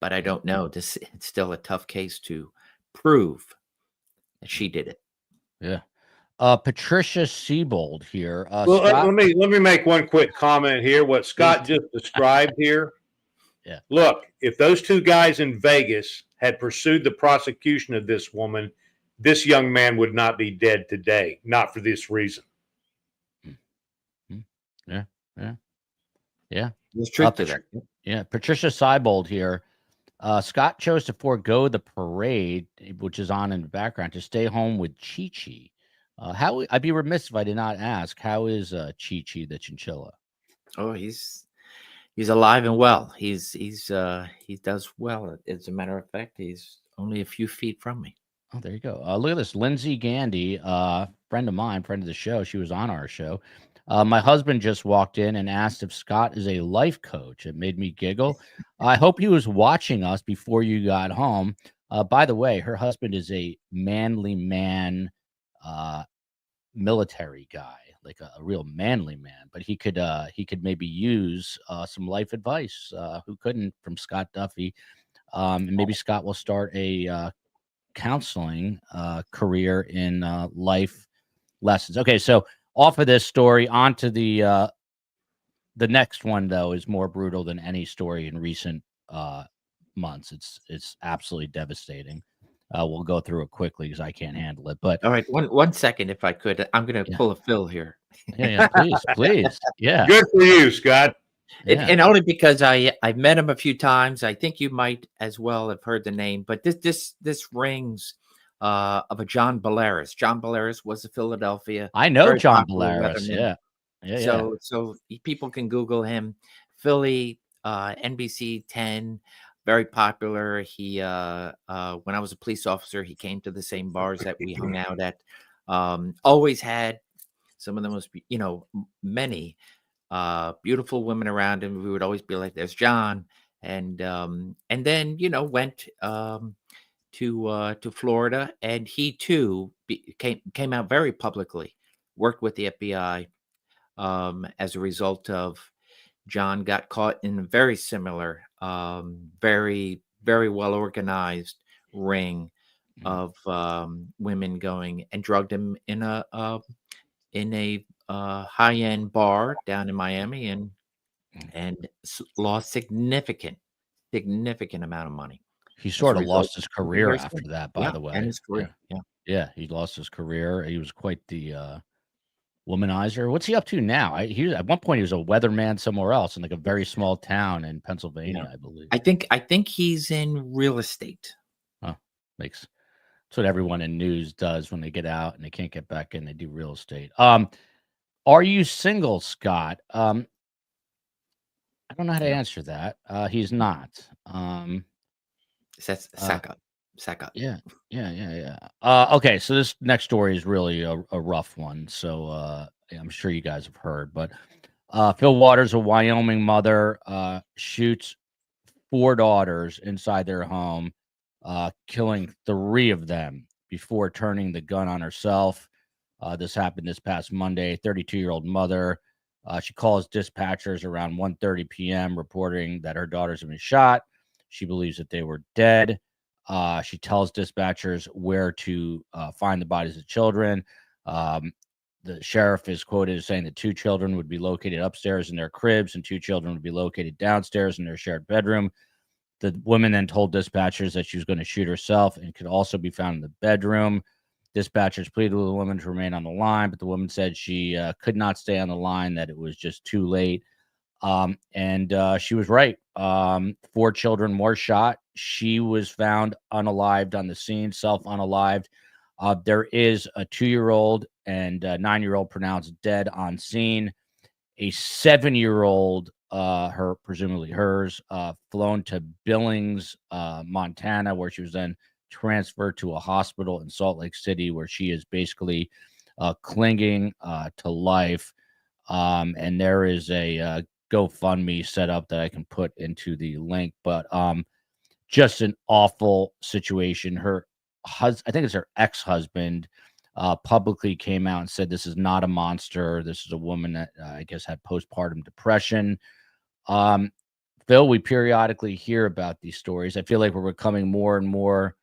but I don't know. It's still a tough case to prove that she did it. Yeah. Patricia Siebold here. Well, Scott, let me make one quick comment here. What Scott just described here. Yeah. Look, if those two guys in Vegas had pursued the prosecution of this woman, this young man would not be dead today. Not for this reason. Yeah. There's truth to that. Yeah. Patricia Siebold here. Scott chose to forego the parade, which is on in the background, to stay home with Chi-Chi. I'd be remiss if I did not ask, how is Chi-Chi the chinchilla? Oh, he's alive and well. He does well. As a matter of fact, he's only a few feet from me. Oh, there you go. Look at this. Lindsay Gandy, friend of mine, friend of the show. She was on our show. My husband just walked in and asked if Scott is a life coach. It made me giggle. I hope he was watching us before you got home. By the way, her husband is a manly man, military guy, like a real manly man. But he could maybe use some life advice. Who couldn't, from Scott Duffey? And maybe Scott will start a counseling career in life lessons. Okay, so off of this story, onto the next one, though, is more brutal than any story in recent months. It's absolutely devastating. We'll go through it quickly because I can't handle it. But all right, one second, if I could, I'm going to pull a Phil here. Yeah, please. Yeah, good for you, Scott. And only because I've met him a few times. I think you might as well have heard the name, but this rings of a John Belaris. John Belaris was a Philadelphia. I know John Belaris. Yeah. So people can Google him. Philly, NBC 10, very popular. He when I was a police officer, he came to the same bars that we hung out at. Always had some of the most, many beautiful women around him. We would always be like, "There's John," and then went to Florida, and he too came out very publicly, worked with the FBI as a result of John got caught in a very similar, very, very well organized ring of women going and drugged him in a high end bar down in Miami, and lost significant amount of money. He sort of lost his career after that, by the way. And his career. Yeah, he lost his career. He was quite the womanizer. What's he up to now? At one point he was a weatherman somewhere else in like a very small town in Pennsylvania, I believe. I think he's in real estate. Oh, that's what everyone in news does when they get out and they can't get back in. They do real estate. Are you single, Scott? I don't know how to answer that. He's not. That's sack up. Yeah. Okay, so this next story is really a rough one. So I'm sure you guys have heard, but Phil Waters, a Wyoming mother, shoots 4 daughters inside their home, killing 3 of them before turning the gun on herself. This happened this past Monday. 32-year-old mother. She calls dispatchers around 1:30 p.m. reporting that her daughters have been shot. She believes that they were dead. She tells dispatchers where to find the bodies of children. The sheriff is quoted as saying that 2 children would be located upstairs in their cribs and 2 children would be located downstairs in their shared bedroom. The woman then told dispatchers that she was going to shoot herself and could also be found in the bedroom. Dispatchers pleaded with the woman to remain on the line, but the woman said she could not stay on the line, that it was just too late. And she was right. 4 children were shot. She was found unalived on the scene, self-unalived. There is a 2-year-old and 9-year-old pronounced dead on scene. A 7-year-old, presumably hers, flown to Billings, Montana, where she was then transferred to a hospital in Salt Lake City, where she is basically clinging to life. And there is a GoFundMe set up that I can put into the link, but just an awful situation. Her husband, I think it's her ex-husband, publicly came out and said this is not a monster. This is a woman that I guess had postpartum depression. Phil, we periodically hear about these stories. I feel like we're becoming more and more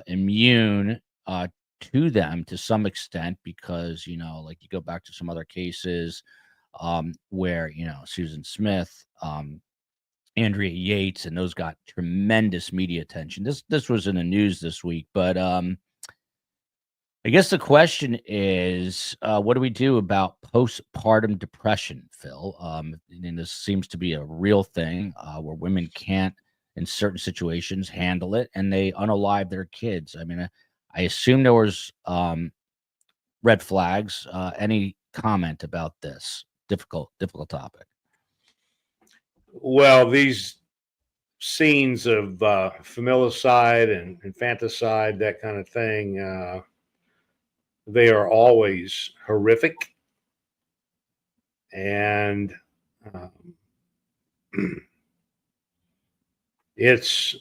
immune to them to some extent, because, like you go back to some other cases where, Susan Smith, Andrea Yates, and those got tremendous media attention. This was in the news this week, but I guess the question is, what do we do about postpartum depression, Phil? And this seems to be a real thing where women can't, in certain situations, handle it, and they unalive their kids. I mean, I assume there was red flags. Any comment about this difficult topic? Well, these scenes of familicide and infanticide, that kind of thing, they are always horrific. And it's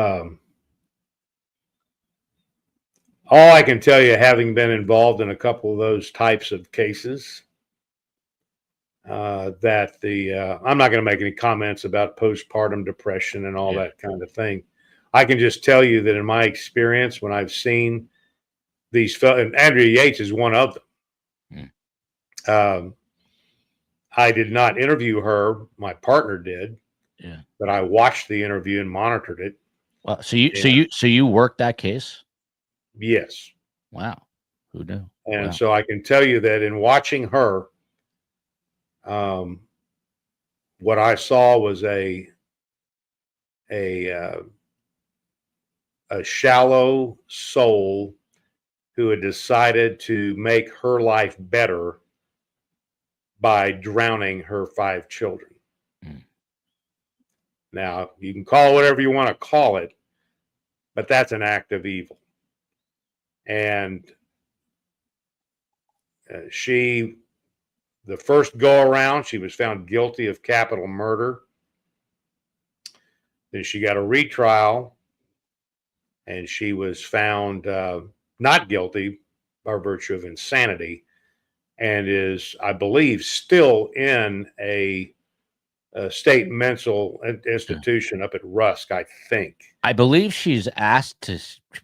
all I can tell you, having been involved in a couple of those types of cases, that I'm not going to make any comments about postpartum depression and all that kind of thing. I can just tell you that in my experience, when I've seen these, and Andrea Yates is one of them. I did not interview her; my partner did. Yeah, but I watched the interview and monitored it. Well, so you worked that case? Yes. Wow, who knew? And wow. So I can tell you that in watching her, what I saw was a shallow soul who had decided to make her life better by drowning her 5 children. Now, you can call it whatever you want to call it, but that's an act of evil. And the first go around, she was found guilty of capital murder. Then she got a retrial, and she was found not guilty by virtue of insanity, and is, I believe, still in a state mental institution up at Rusk, I think. I believe she's asked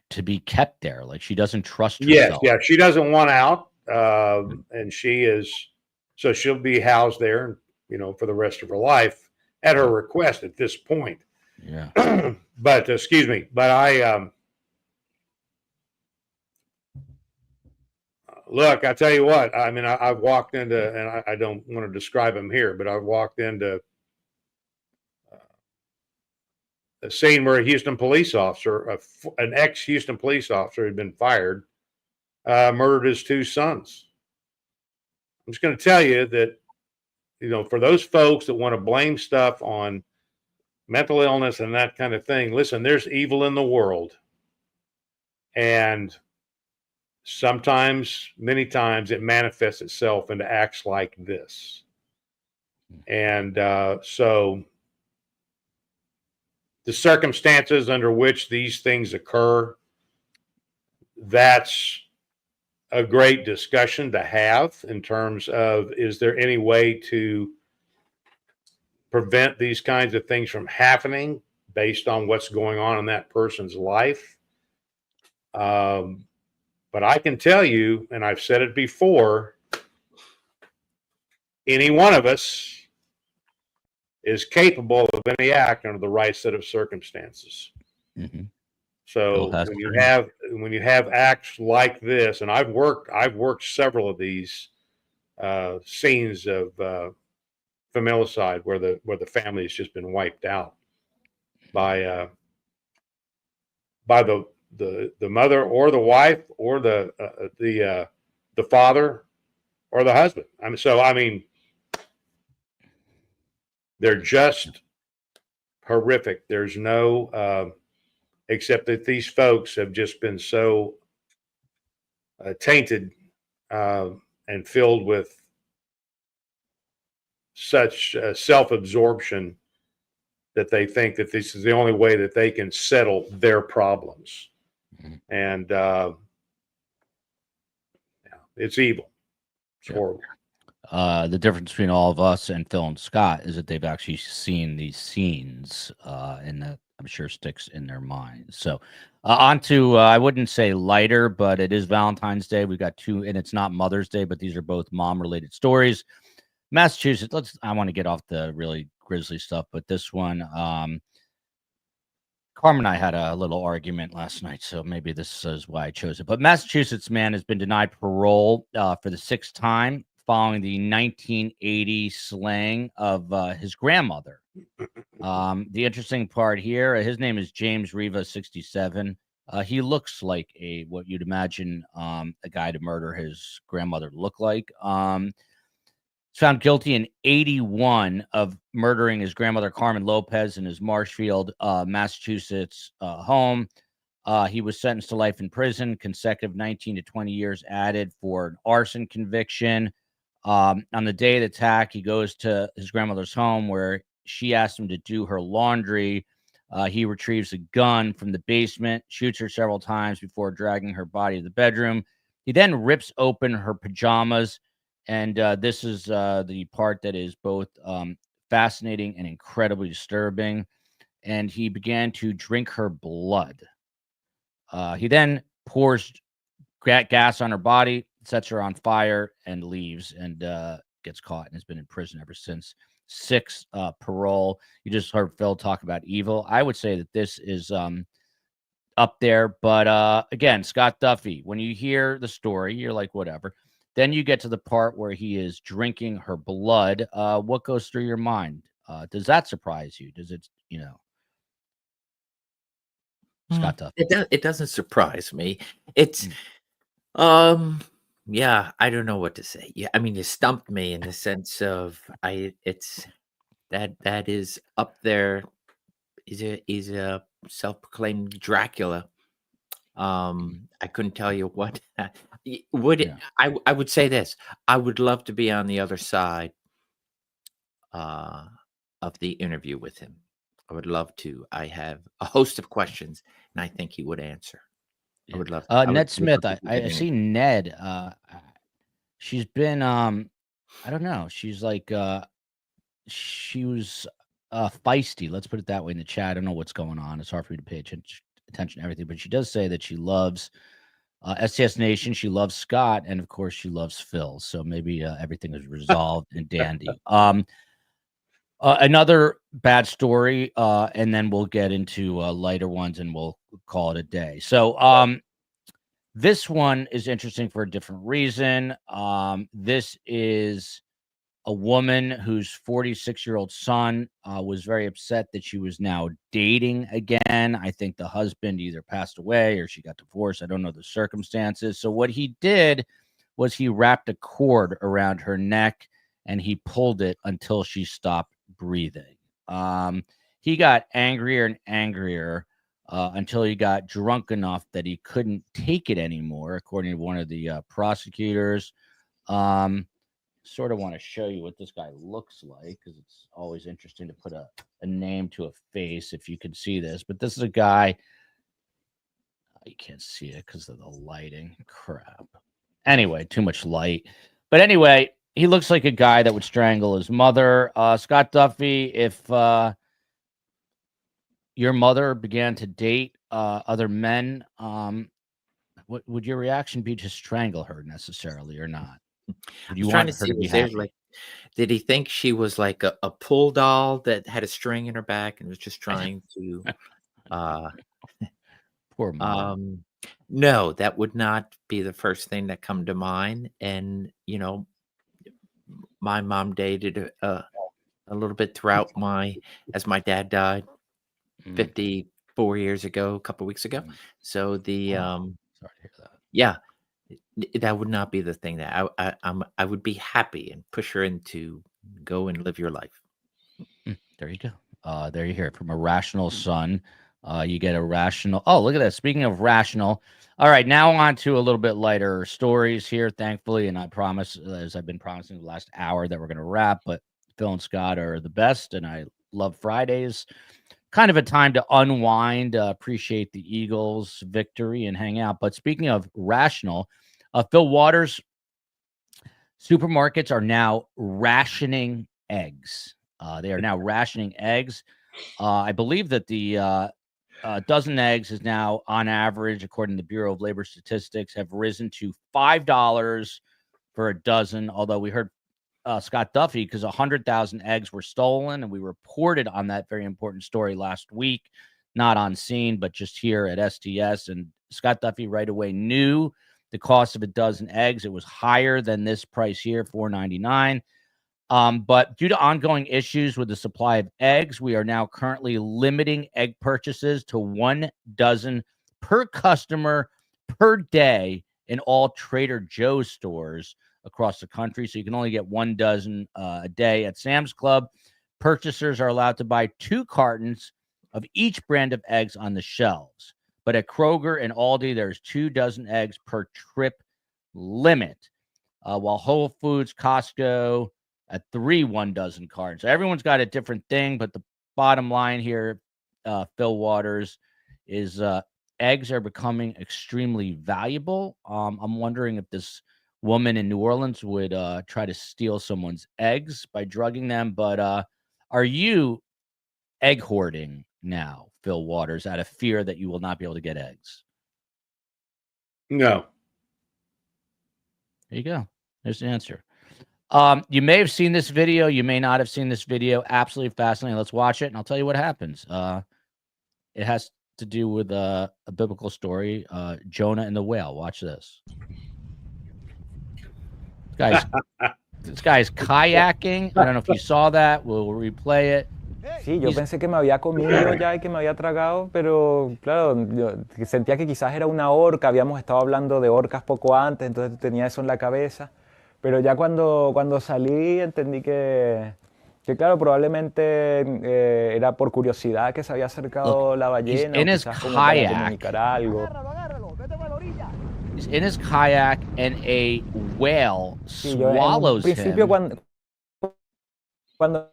to be kept there. Like, she doesn't trust herself. Yes, she doesn't want out, and so she'll be housed there, for the rest of her life at her request at this point. Yeah. But excuse me, but look, I tell you what. I mean, I've walked into, and I don't want to describe them here, but I've walked into a scene where a Houston police officer, an ex-Houston police officer, had been fired, murdered his 2 sons. I'm just going to tell you that, for those folks that want to blame stuff on mental illness and that kind of thing. Listen, there's evil in the world. And sometimes, many times, it manifests itself into acts like this. And so the circumstances under which these things occur, that's a great discussion to have in terms of, is there any way to prevent these kinds of things from happening based on what's going on in that person's life? But I can tell you, and I've said it before, any one of us is capable of any act under the right set of circumstances. Mm-hmm. So when you have acts like this, and I've worked several of these scenes of familicide where the family has just been wiped out by the mother or the wife or the father or the husband. I mean, they're just horrific. There's no, except that these folks have just been so tainted and filled with such self-absorption that they think that this is the only way that they can settle their problems. Mm-hmm. And yeah, it's evil. It's horrible. The difference between all of us and Phil and Scott is that they've actually seen these scenes, and that I'm sure sticks in their minds. So on to, I wouldn't say lighter, but it is Valentine's Day. We've got two, and it's not Mother's Day, but these are both mom-related stories. Massachusetts, I want to get off the really grisly stuff, but this one, Carmen and I had a little argument last night, so maybe this is why I chose it. But Massachusetts man has been denied parole for the 6th time following the 1980 slaying of his grandmother. The interesting part here, his name is James Riva, 67. He looks like what you'd imagine a guy to murder his grandmother look like. He's found guilty in 81 of murdering his grandmother Carmen Lopez in his Marshfield, Massachusetts home. He was sentenced to life in prison, consecutive 19 to 20 years added for an arson conviction. On the day of the attack, he goes to his grandmother's home where she asked him to do her laundry. He retrieves a gun from the basement, shoots her several times before dragging her body to the bedroom. He then rips open her pajamas. And this is the part that is both fascinating and incredibly disturbing. And he began to drink her blood. He then pours gas on her body, sets her on fire, and leaves, and gets caught and has been in prison ever since. 6 parole. You just heard Phil talk about evil. I would say that this is up there. But again, Scott Duffey, when you hear the story, you're like, whatever. Then you get to the part where he is drinking her blood. What goes through your mind? Does that surprise you? Does it, Scott Duffey? It doesn't surprise me. It's, yeah, I don't know what to say. Yeah, I mean, you stumped me in the sense of it's that is up there. He's a self-proclaimed Dracula. I couldn't tell you what I would say this. I would love to be on the other side of the interview with him. I would love to. I have a host of questions, and I think he would answer. I would love to. Ned Smith. I see Ned. She's been I don't know. She's like she was feisty. Let's put it that way in the chat. I don't know what's going on. It's hard for me to pay attention to everything, but she does say that she loves STS Nation. She loves Scott, and of course, she loves Phil. So maybe everything is resolved and dandy. Another bad story, and then we'll get into lighter ones, and we'll call it a day. So this one is interesting for a different reason. This is a woman whose 46-year-old son was very upset that she was now dating again. I think the husband either passed away or she got divorced. I don't know the circumstances. So what he did was he wrapped a cord around her neck and he pulled it until she stopped breathing. he got angrier and angrier until he got drunk enough that he couldn't take it anymore, according to one of the prosecutors. Sort of want to show you what this guy looks like, because it's always interesting to put a name to a face if you can see this. But this is a guy. You can't see it because of the lighting. Crap. Anyway, too much light. But anyway, he looks like a guy that would strangle his mother. Scott Duffey, if your mother began to date other men, what would your reaction be to strangle her necessarily or not? Would you want her to be happy? Like, did he think she was like a pull doll that had a string in her back and was just trying to Poor mom. No, that would not be the first thing that come to mind. And my mom dated a little bit throughout as my dad died 54 years ago, a couple of weeks ago. So the sorry to hear that. Yeah, that would not be the thing that I would be happy and push her into go and live your life. There you go. There you hear it from a rational son. You get a rational. Oh, look at that. Speaking of rational. All right, now on to a little bit lighter stories here, thankfully. And I promise, as I've been promising the last hour, that we're going to wrap. But Phil and Scott are the best, and I love Fridays. Kind of a time to unwind, appreciate the Eagles' victory, and hang out. But speaking of rational, Phil Waters, supermarkets are now rationing eggs. They are now rationing eggs. I believe that the dozen eggs is now, on average, according to the Bureau of Labor Statistics, have risen to $5 for a dozen. Although we heard Scott Duffey, because 100,000 eggs were stolen, and we reported on that very important story last week, not on scene, but just here at STS. And Scott Duffey right away knew the cost of a dozen eggs. It was higher than this price here, $4.99. But due to ongoing issues with the supply of eggs, we are now currently limiting egg purchases to 1 dozen per customer per day in all Trader Joe's stores across the country. So you can only get 1 dozen a day at Sam's Club. Purchasers are allowed to buy 2 cartons of each brand of eggs on the shelves. But at Kroger and Aldi, there's 2 dozen eggs per trip limit. While Whole Foods, Costco, at 3 1 dozen cartons. So everyone's got a different thing, but the bottom line here, Phil Waters, is eggs are becoming extremely valuable. I'm wondering if this woman in New Orleans would try to steal someone's eggs by drugging them. But are you egg hoarding now, Phil Waters, out of fear that you will not be able to get eggs? No. There you go. There's the answer. You may have seen this video. You may not have seen this video. Absolutely fascinating. Let's watch it, and I'll tell you what happens. It has to do with a biblical story, Jonah and the whale. Watch this. This guy's kayaking. I don't know if you saw that. We'll replay it. Sí, yo pensé que me había comido ya y que me había tragado, pero claro, yo sentía que quizás era una orca. Habíamos estado hablando de orcas poco antes, entonces tenía eso en la cabeza. Pero ya cuando salí entendí que claro, probablemente era por curiosidad que se había acercado la ballena, o quizás como para comunicar algo. He's in his kayak and a whale swallows him. En principio, him. Cuando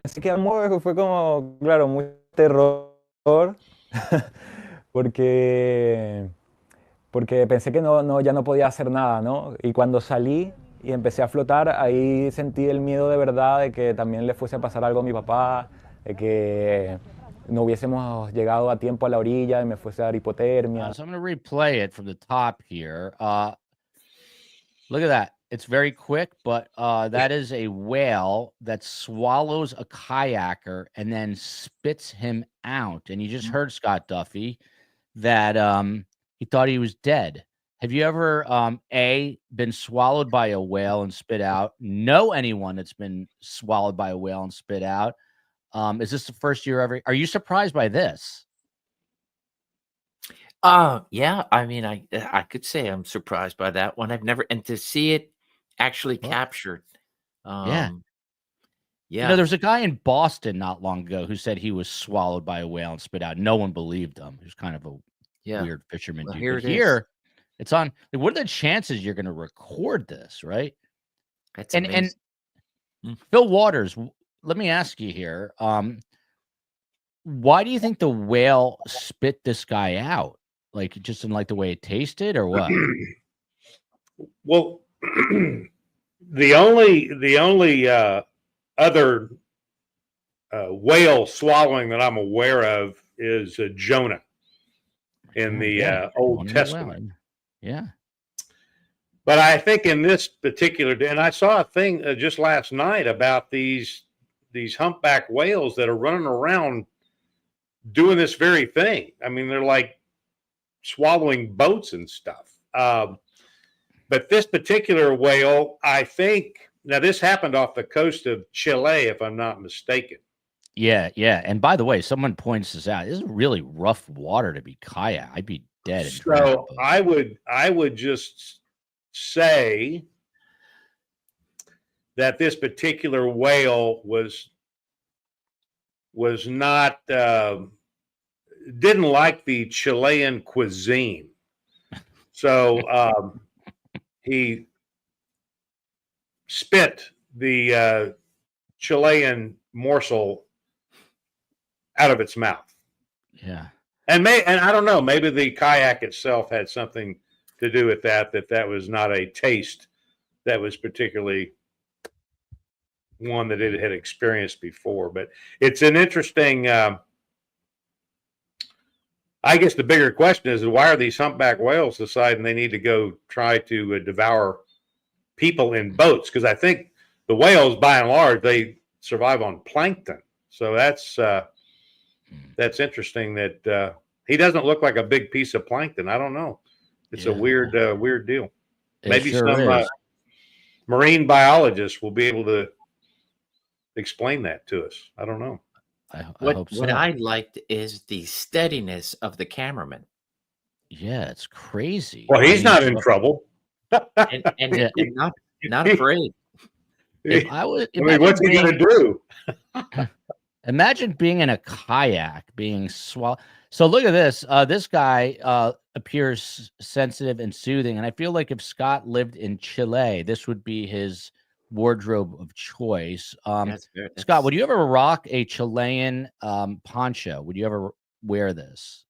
pensé que fue como, claro, muy terror, porque pensé que ya no podía hacer nada, ¿no? Y cuando salí y empecé a flotar, ahí sentí el miedo de verdad de que también le fuese a pasar algo a mi papá, de que no hubiésemos llegado a tiempo a la orilla y me fuese a dar hipotermia. So I'm going to replay it from the top here. Look at that. It's very quick, but that is a whale that swallows a kayaker and then spits him out. And you just heard Scott Duffey that he thought he was dead. Have you ever, been swallowed by a whale and spit out? Know anyone that's been swallowed by a whale and spit out? Is this the first year ever? Are you surprised by this? Yeah. I mean, I could say I'm surprised by that one. I've never, and to see it actually captured. Yeah. You know, there's a guy in Boston not long ago who said he was swallowed by a whale and spit out. No one believed him. He was kind of a weird fisherman Well, dude. here But it is. here, it's on. Like, what are the chances you're going to record this, right? That's And amazing. Phil Waters, let me ask you here. Why do you think the whale spit this guy out? Like, just in like the way it tasted, or what? Well, the only other whale swallowing that I'm aware of is Jonah in the Old Testament. Yeah. But I think in this particular day, and I saw a thing just last night about these humpback whales that are running around doing this very thing. I mean, they're like swallowing boats and stuff. But this particular whale, I think, now this happened off the coast of Chile, if I'm not mistaken. Yeah. And by the way, someone points this out. This is really rough water to be kayak. I'd be dead. So I would just say that this particular whale was not didn't like the Chilean cuisine. So he spit the Chilean morsel out of its mouth. Yeah. And I don't know, maybe the kayak itself had something to do with that was not a taste that was particularly one that it had experienced before. But it's an interesting, I guess the bigger question is, why are these humpback whales deciding they need to go try to devour people in boats? Because I think the whales, by and large, they survive on plankton. So that's interesting that he doesn't look like a big piece of plankton. I don't know. It's a weird deal. Maybe some marine biologists will be able to explain that to us. I don't know. I hope so. What I liked is the steadiness of the cameraman. Yeah, it's crazy. Well, he's not in trouble. and not afraid. What's he going to do? Imagine being in a kayak, being swallowed. So look at this. This guy appears sensitive and soothing. And I feel like if Scott lived in Chile, this would be his wardrobe of choice. Scott, would you ever rock a Chilean poncho? Would you ever wear this?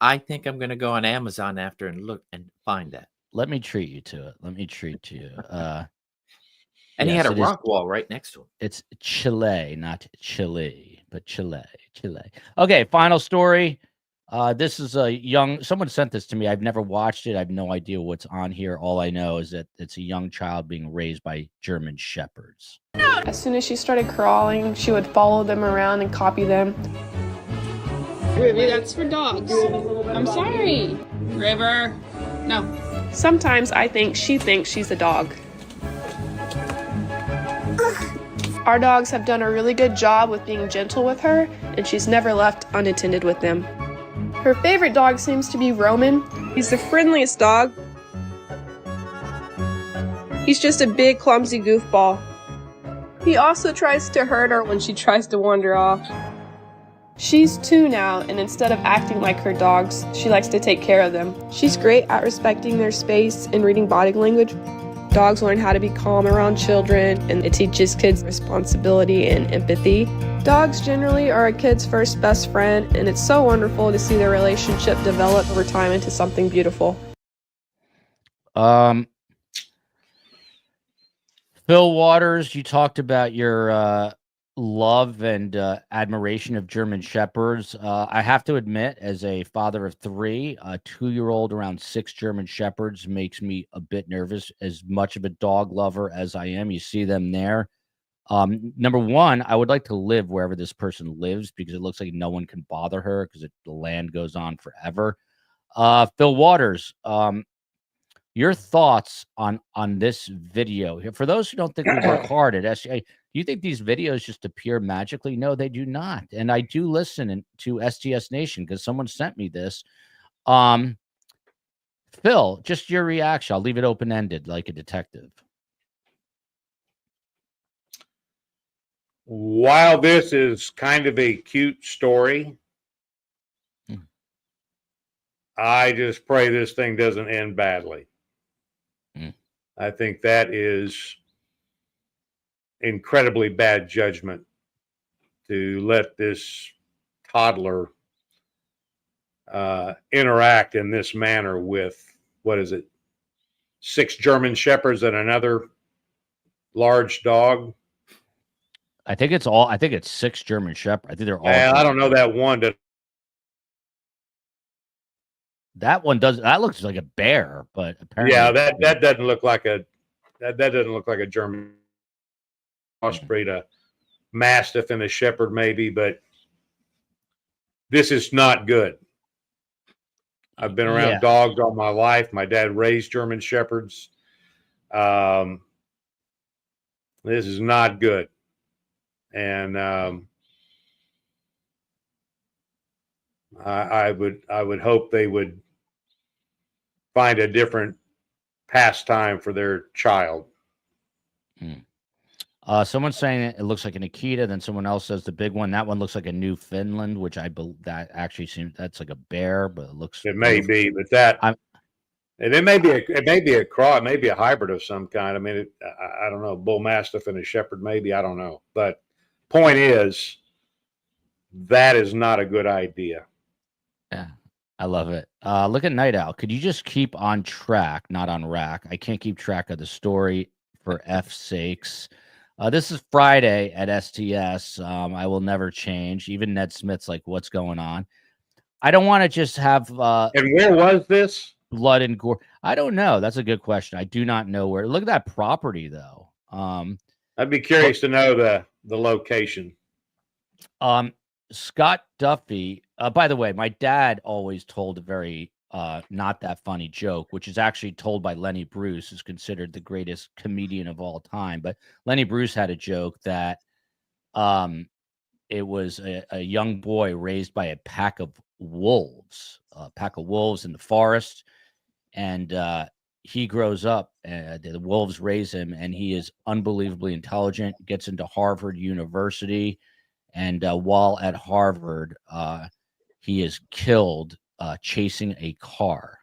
I think I'm going to go on Amazon after and look and find that. Let me treat you to it. And he had a rock wall right next to him. It's Chile, not Chile, but Chile. Okay, final story. This is someone sent this to me. I've never watched it. I have no idea what's on here. All I know is that it's a young child being raised by German shepherds. As soon as she started crawling, she would follow them around and copy them. Ruby, that's for dogs. I'm sorry. River, no. Sometimes I think she thinks she's a dog. Our dogs have done a really good job with being gentle with her, and she's never left unattended with them. Her favorite dog seems to be Roman. He's the friendliest dog. He's just a big, clumsy goofball. He also tries to hurt her when she tries to wander off. She's 2 now, and instead of acting like her dogs, she likes to take care of them. She's great at respecting their space and reading body language. Dogs learn how to be calm around children, and it teaches kids responsibility and empathy. Dogs generally are a kid's first best friend, and it's so wonderful to see their relationship develop over time into something beautiful. Phil Waters, you talked about your love and admiration of German shepherds. I have to admit, as a father of 3, a 2-year-old around 6 German shepherds makes me a bit nervous. As much of a dog lover as I am, you see them there. Number one, I would like to live wherever this person lives because it looks like no one can bother her because the land goes on forever. Phil Waters, your thoughts on this video here. For those who don't think we work hard at SCA, do you think these videos just appear magically? No, they do not. And I do listen to STS Nation because someone sent me this. Phil, just your reaction. I'll leave it open-ended like a detective. while this is kind of a cute story, I just pray this thing doesn't end badly. I think that is incredibly bad judgment to let this toddler interact in this manner with, what is it, 6 German Shepherds and another large dog. I think it's 6 German Shepherds. I think they're all. I don't know that one. That one does. That looks like a bear, but apparently, that doesn't look like a German crossbreed, a Mastiff and a Shepherd maybe, but this is not good. I've been around dogs all my life. My dad raised German Shepherds. This is not good, and I would hope they would find a different pastime for their child. Someone's saying it looks like an Akita. Then someone else says the big one. That one looks like a Newfoundland, which I believe that actually seems that's like a bear, but it looks. It may be, but and it may be a cross, it may be a hybrid of some kind. I mean, I don't know, bull mastiff and a shepherd, maybe, I don't know. But point is, that is not a good idea. Yeah, I love it. Look at Night Owl. Could you just keep on track, not on rack? I can't keep track of the story for F's sakes. This is Friday at STS. I will never change. Even Ned Smith's like, what's going on? I don't want to just have. And where was this? Blood and gore. I don't know. That's a good question. I do not know where. Look at that property, though. I'd be curious to know the location. Scott Duffey. By the way, my dad always told a very not that funny joke, which is actually told by Lenny Bruce, who's considered the greatest comedian of all time. But Lenny Bruce had a joke that it was a young boy raised by a pack of wolves in the forest, and he grows up, the wolves raise him, and he is unbelievably intelligent, gets into Harvard University, and while at Harvard, he is killed chasing a car.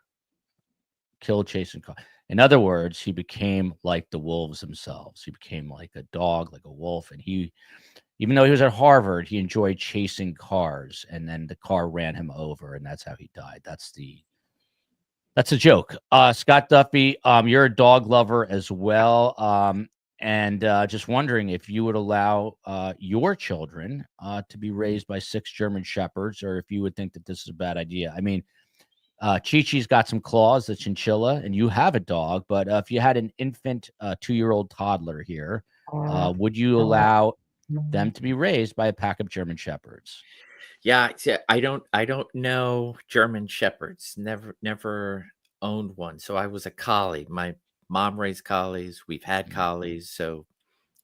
In other words, he became like the wolves themselves. He became like a dog, like a wolf, and even though he was at Harvard, he enjoyed chasing cars, and then the car ran him over, and that's how he died. That's a joke. Scott Duffey, you're a dog lover as well, and just wondering if you would allow your children to be raised by 6 German Shepherds, or if you would think that this is a bad idea. I mean, Chi-Chi's got some claws, the chinchilla, and you have a dog, but if you had an infant 2-year-old toddler here, would you allow them to be raised by a pack of German Shepherds? Yeah, I don't know German Shepherds. Never owned one. So I was a collie. My mom raised collies. We've had collies. So,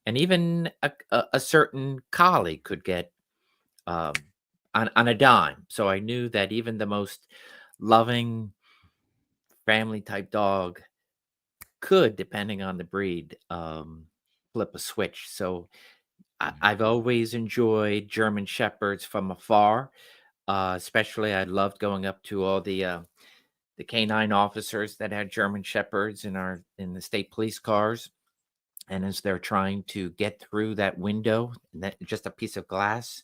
and even a certain collie could get on a dime. So I knew that even the most loving family type dog could, depending on the breed, flip a switch. So I've always enjoyed German Shepherds from afar. Especially, I loved going up to all the canine officers that had German Shepherds in the state police cars, and as they're trying to get through that window, that just a piece of glass,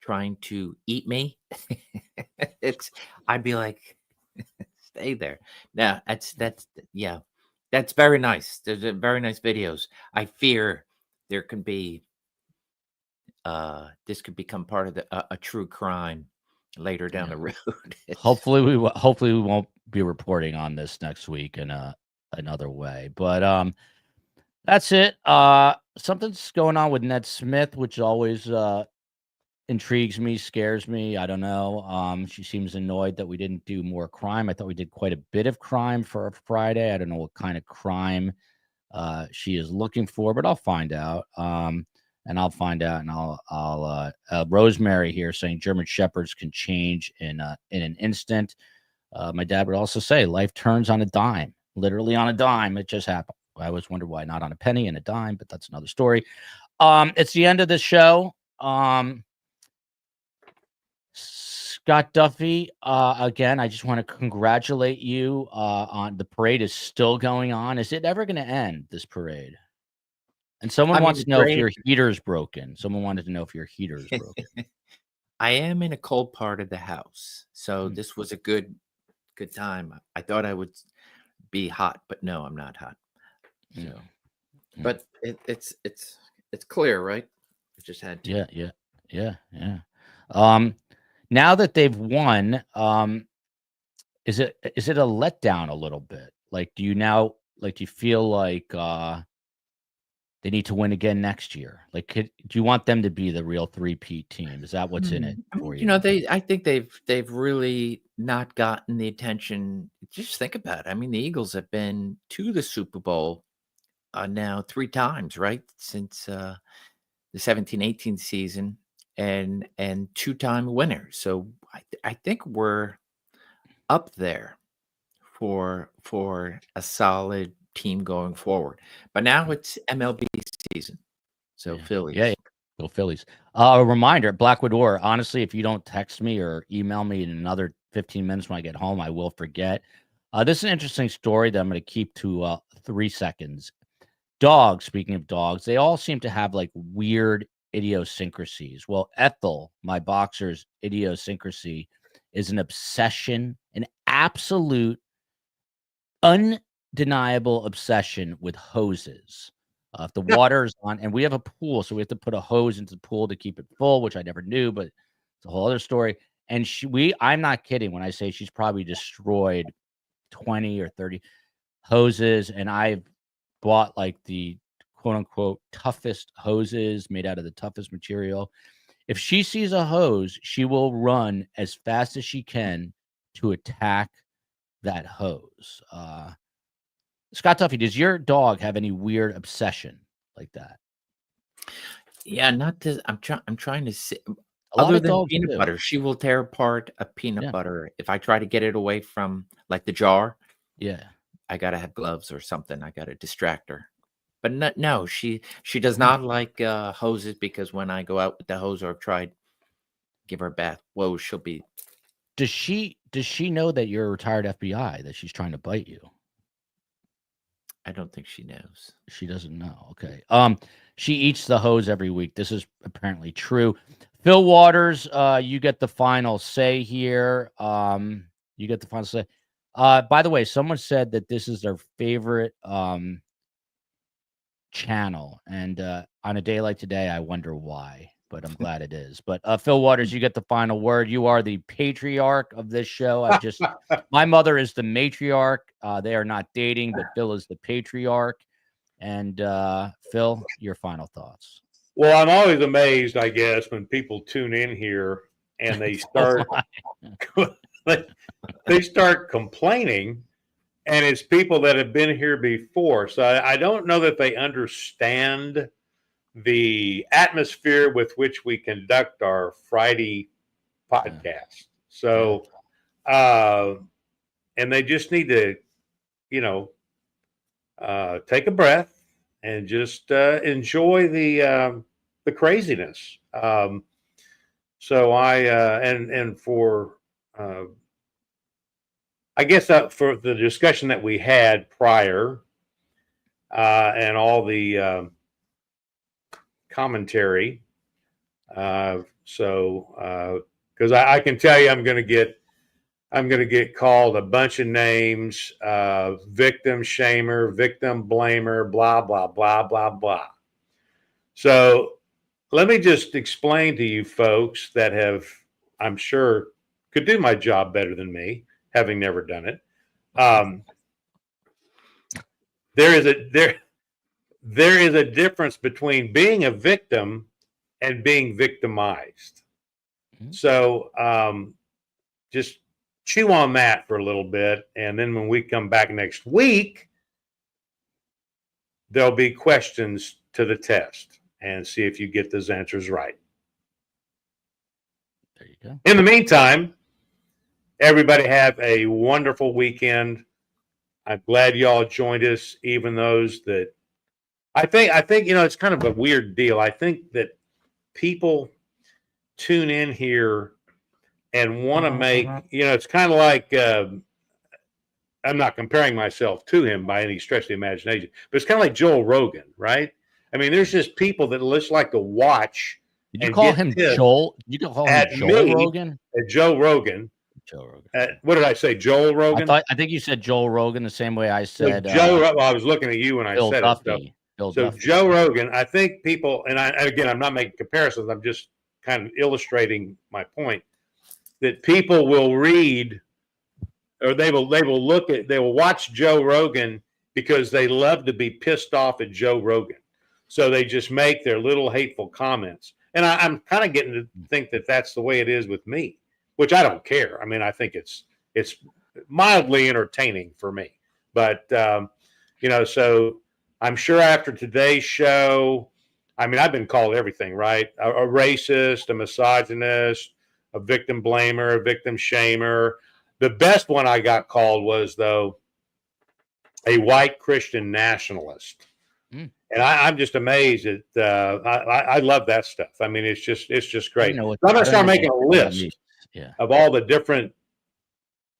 trying to eat me, I'd be like, stay there. Now that's very nice. There's very nice videos. I fear there could be. This could become part of a true crime later down the road. Hopefully we won't be reporting on this next week in another way. But that's it. Something's going on with Ned Smith, which always intrigues me, scares me. I don't know. She seems annoyed that we didn't do more crime. I thought we did quite a bit of crime for Friday. I don't know what kind of crime she is looking for, but I'll find out. And I'll find out, and I'll Rosemary here saying German Shepherds can change in an instant. My dad would also say life turns on a dime, literally on a dime. It just happened. I always wonder why not on a penny and a dime, but that's another story. it's the end of the show. Scott Duffey, again, I just want to congratulate you on the parade is still going on. Is it ever going to end, this parade? And someone wants to know if your heater's broken. Someone wanted to know if your heater's broken. I am in a cold part of the house, so this was a good time. I thought I would be hot, but no, I'm not hot. So, but it's clear, right? I just had to. Yeah. Now that they've won, is it a letdown a little bit? Like, do you feel like they need to win again next year? Like, do you want them to be the real three-peat team? Is that what's in it for you? I think they've really not gotten the attention. Just think about it. I mean, the Eagles have been to the Super Bowl now 3 times, right? Since the 17-18 season. And 2-time winners. So I think we're up there for a solid team going forward. But now it's MLB season. So Phillies. Yeah. Go Phillies. A reminder, Blackwood War, honestly, if you don't text me or email me in another 15 minutes when I get home, I will forget. This is an interesting story that I'm going to keep to 3 seconds. Dogs, speaking of dogs, they all seem to have like weird idiosyncrasies. Well, Ethel, my boxer's idiosyncrasy, is an obsession, an absolute undeniable obsession with hoses. If the water's on, and we have a pool, so we have to put a hose into the pool to keep it full, which I never knew, but it's a whole other story. And I'm not kidding when I say she's probably destroyed 20 or 30 hoses, and I've bought like the quote unquote toughest hoses made out of the toughest material. If she sees a hose, she will run as fast as she can to attack that hose. Scott Duffey, does your dog have any weird obsession like that? Yeah, not this. I'm trying to see. A lot Other of than dogs peanut do. butter, she will tear apart a peanut butter. If I try to get it away from like the jar, I gotta have gloves or something. I gotta distract her. But no, she does not like hoses, because when I go out with the hose or I've tried give her a bath, whoa, she'll be. Does she know that you're a retired FBI, that she's trying to bite you? I don't think she knows. She doesn't know. Okay. She eats the hose every week. This is apparently true. Phil Waters, you get the final say here. You get the final say. By the way, someone said that this is their favorite channel, and on a day like today, I wonder why, but I'm glad it is. But Phil Waters, you get the final word. You are the patriarch of this show. My mother is the matriarch. They are not dating, but Phil is the patriarch. And Phil, your final thoughts. Well, I'm always amazed, I guess, when people tune in here and they start they start complaining. And it's people that have been here before. So I don't know that they understand the atmosphere with which we conduct our Friday podcast. So, and they just need to, take a breath and just enjoy the craziness. So I guess for the discussion that we had prior and all the commentary, because I can tell you I'm going to get called a bunch of names, victim shamer, victim blamer, blah blah blah blah blah. So let me just explain to you folks that I'm sure could do my job better than me, having never done it. There is a difference between being a victim and being victimized. So just chew on that for a little bit, and then when we come back next week, there'll be questions to the test and see if you get those answers right. There you go. In the meantime, everybody have a wonderful weekend. I'm glad y'all joined us, even those that I think it's kind of a weird deal. I think that people tune in here and want to make, it's kind of like, I'm not comparing myself to him by any stretch of the imagination, but it's kind of like Joel Rogan, right? I mean, there's just people that just like to watch. Did you call him Joel? You can call him Joel Rogan? Joe Rogan. Joe Rogan. What did I say? Joel Rogan? I think you said Joel Rogan the same way I said. Well, I was looking at you when I said Duffey. it. So Joe Rogan, I think people, and again, I'm not making comparisons. I'm just kind of illustrating my point that people will read, or they will watch Joe Rogan because they love to be pissed off at Joe Rogan. So they just make their little hateful comments. And I'm kind of getting to think that that's the way it is with me, which I don't care. I mean, I think it's mildly entertaining for me. But, so I'm sure after today's show, I mean, I've been called everything, right? A racist, a misogynist, a victim blamer, a victim shamer. The best one I got called was, though, a white Christian nationalist. And I'm just amazed at. I love that stuff. I mean, it's just great. I'm gonna start making a list of all the different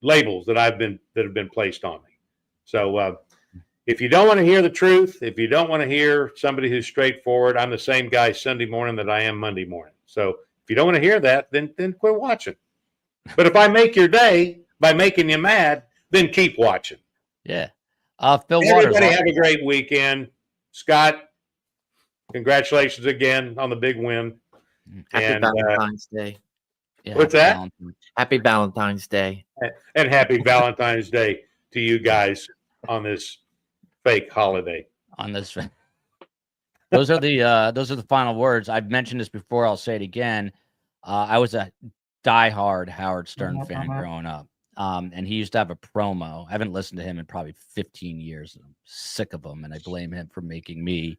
labels that have been placed on me. So if you don't want to hear the truth, if you don't want to hear somebody who's straightforward, I'm the same guy Sunday morning that I am Monday morning. So if you don't want to hear that, then quit watching. But if I make your day by making you mad, then keep watching. Yeah. Phil Everybody Waters, have a great weekend. Scott, congratulations again on the big win. Happy Valentine's Day. Yeah, what's that? Happy Valentine's Day. And happy Valentine's Day to you guys on this fake holiday. Those are the final words. I've mentioned this before. I'll say it again. I was a diehard Howard Stern fan growing up. And he used to have a promo. I haven't listened to him in probably 15 years. I'm sick of him, and I blame him for making me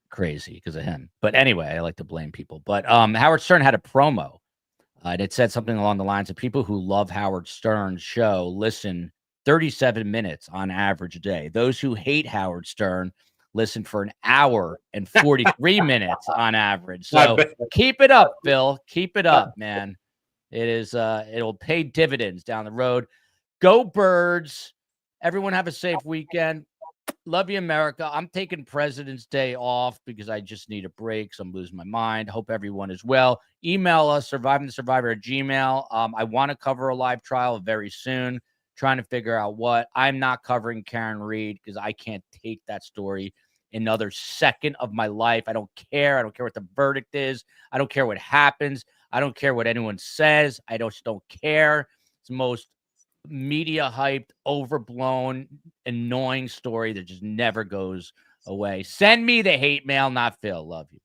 crazy because of him. But anyway, I like to blame people. But Howard Stern had a promo, and it said something along the lines of people who love Howard Stern's show listen 37 minutes on average a day. Those who hate Howard Stern listen for an hour and 43 minutes on average. So keep it up, Phil. Keep it up, man. It is it'll pay dividends down the road. Go Birds. Everyone have a safe weekend. Love you, America. I'm taking President's Day off because I just need a break. So I'm losing my mind. Hope everyone is well. Email us, survivingthesurvivor@gmail.com. I want to cover a live trial very soon. Trying to figure out what. I'm not covering Karen Reed because I can't take that story another second of my life. I don't care. I don't care what the verdict is. I don't care what happens. I don't care what anyone says. I just don't care. It's the most media hyped, overblown, annoying story that just never goes away. Send me the hate mail, not Phil. Love you.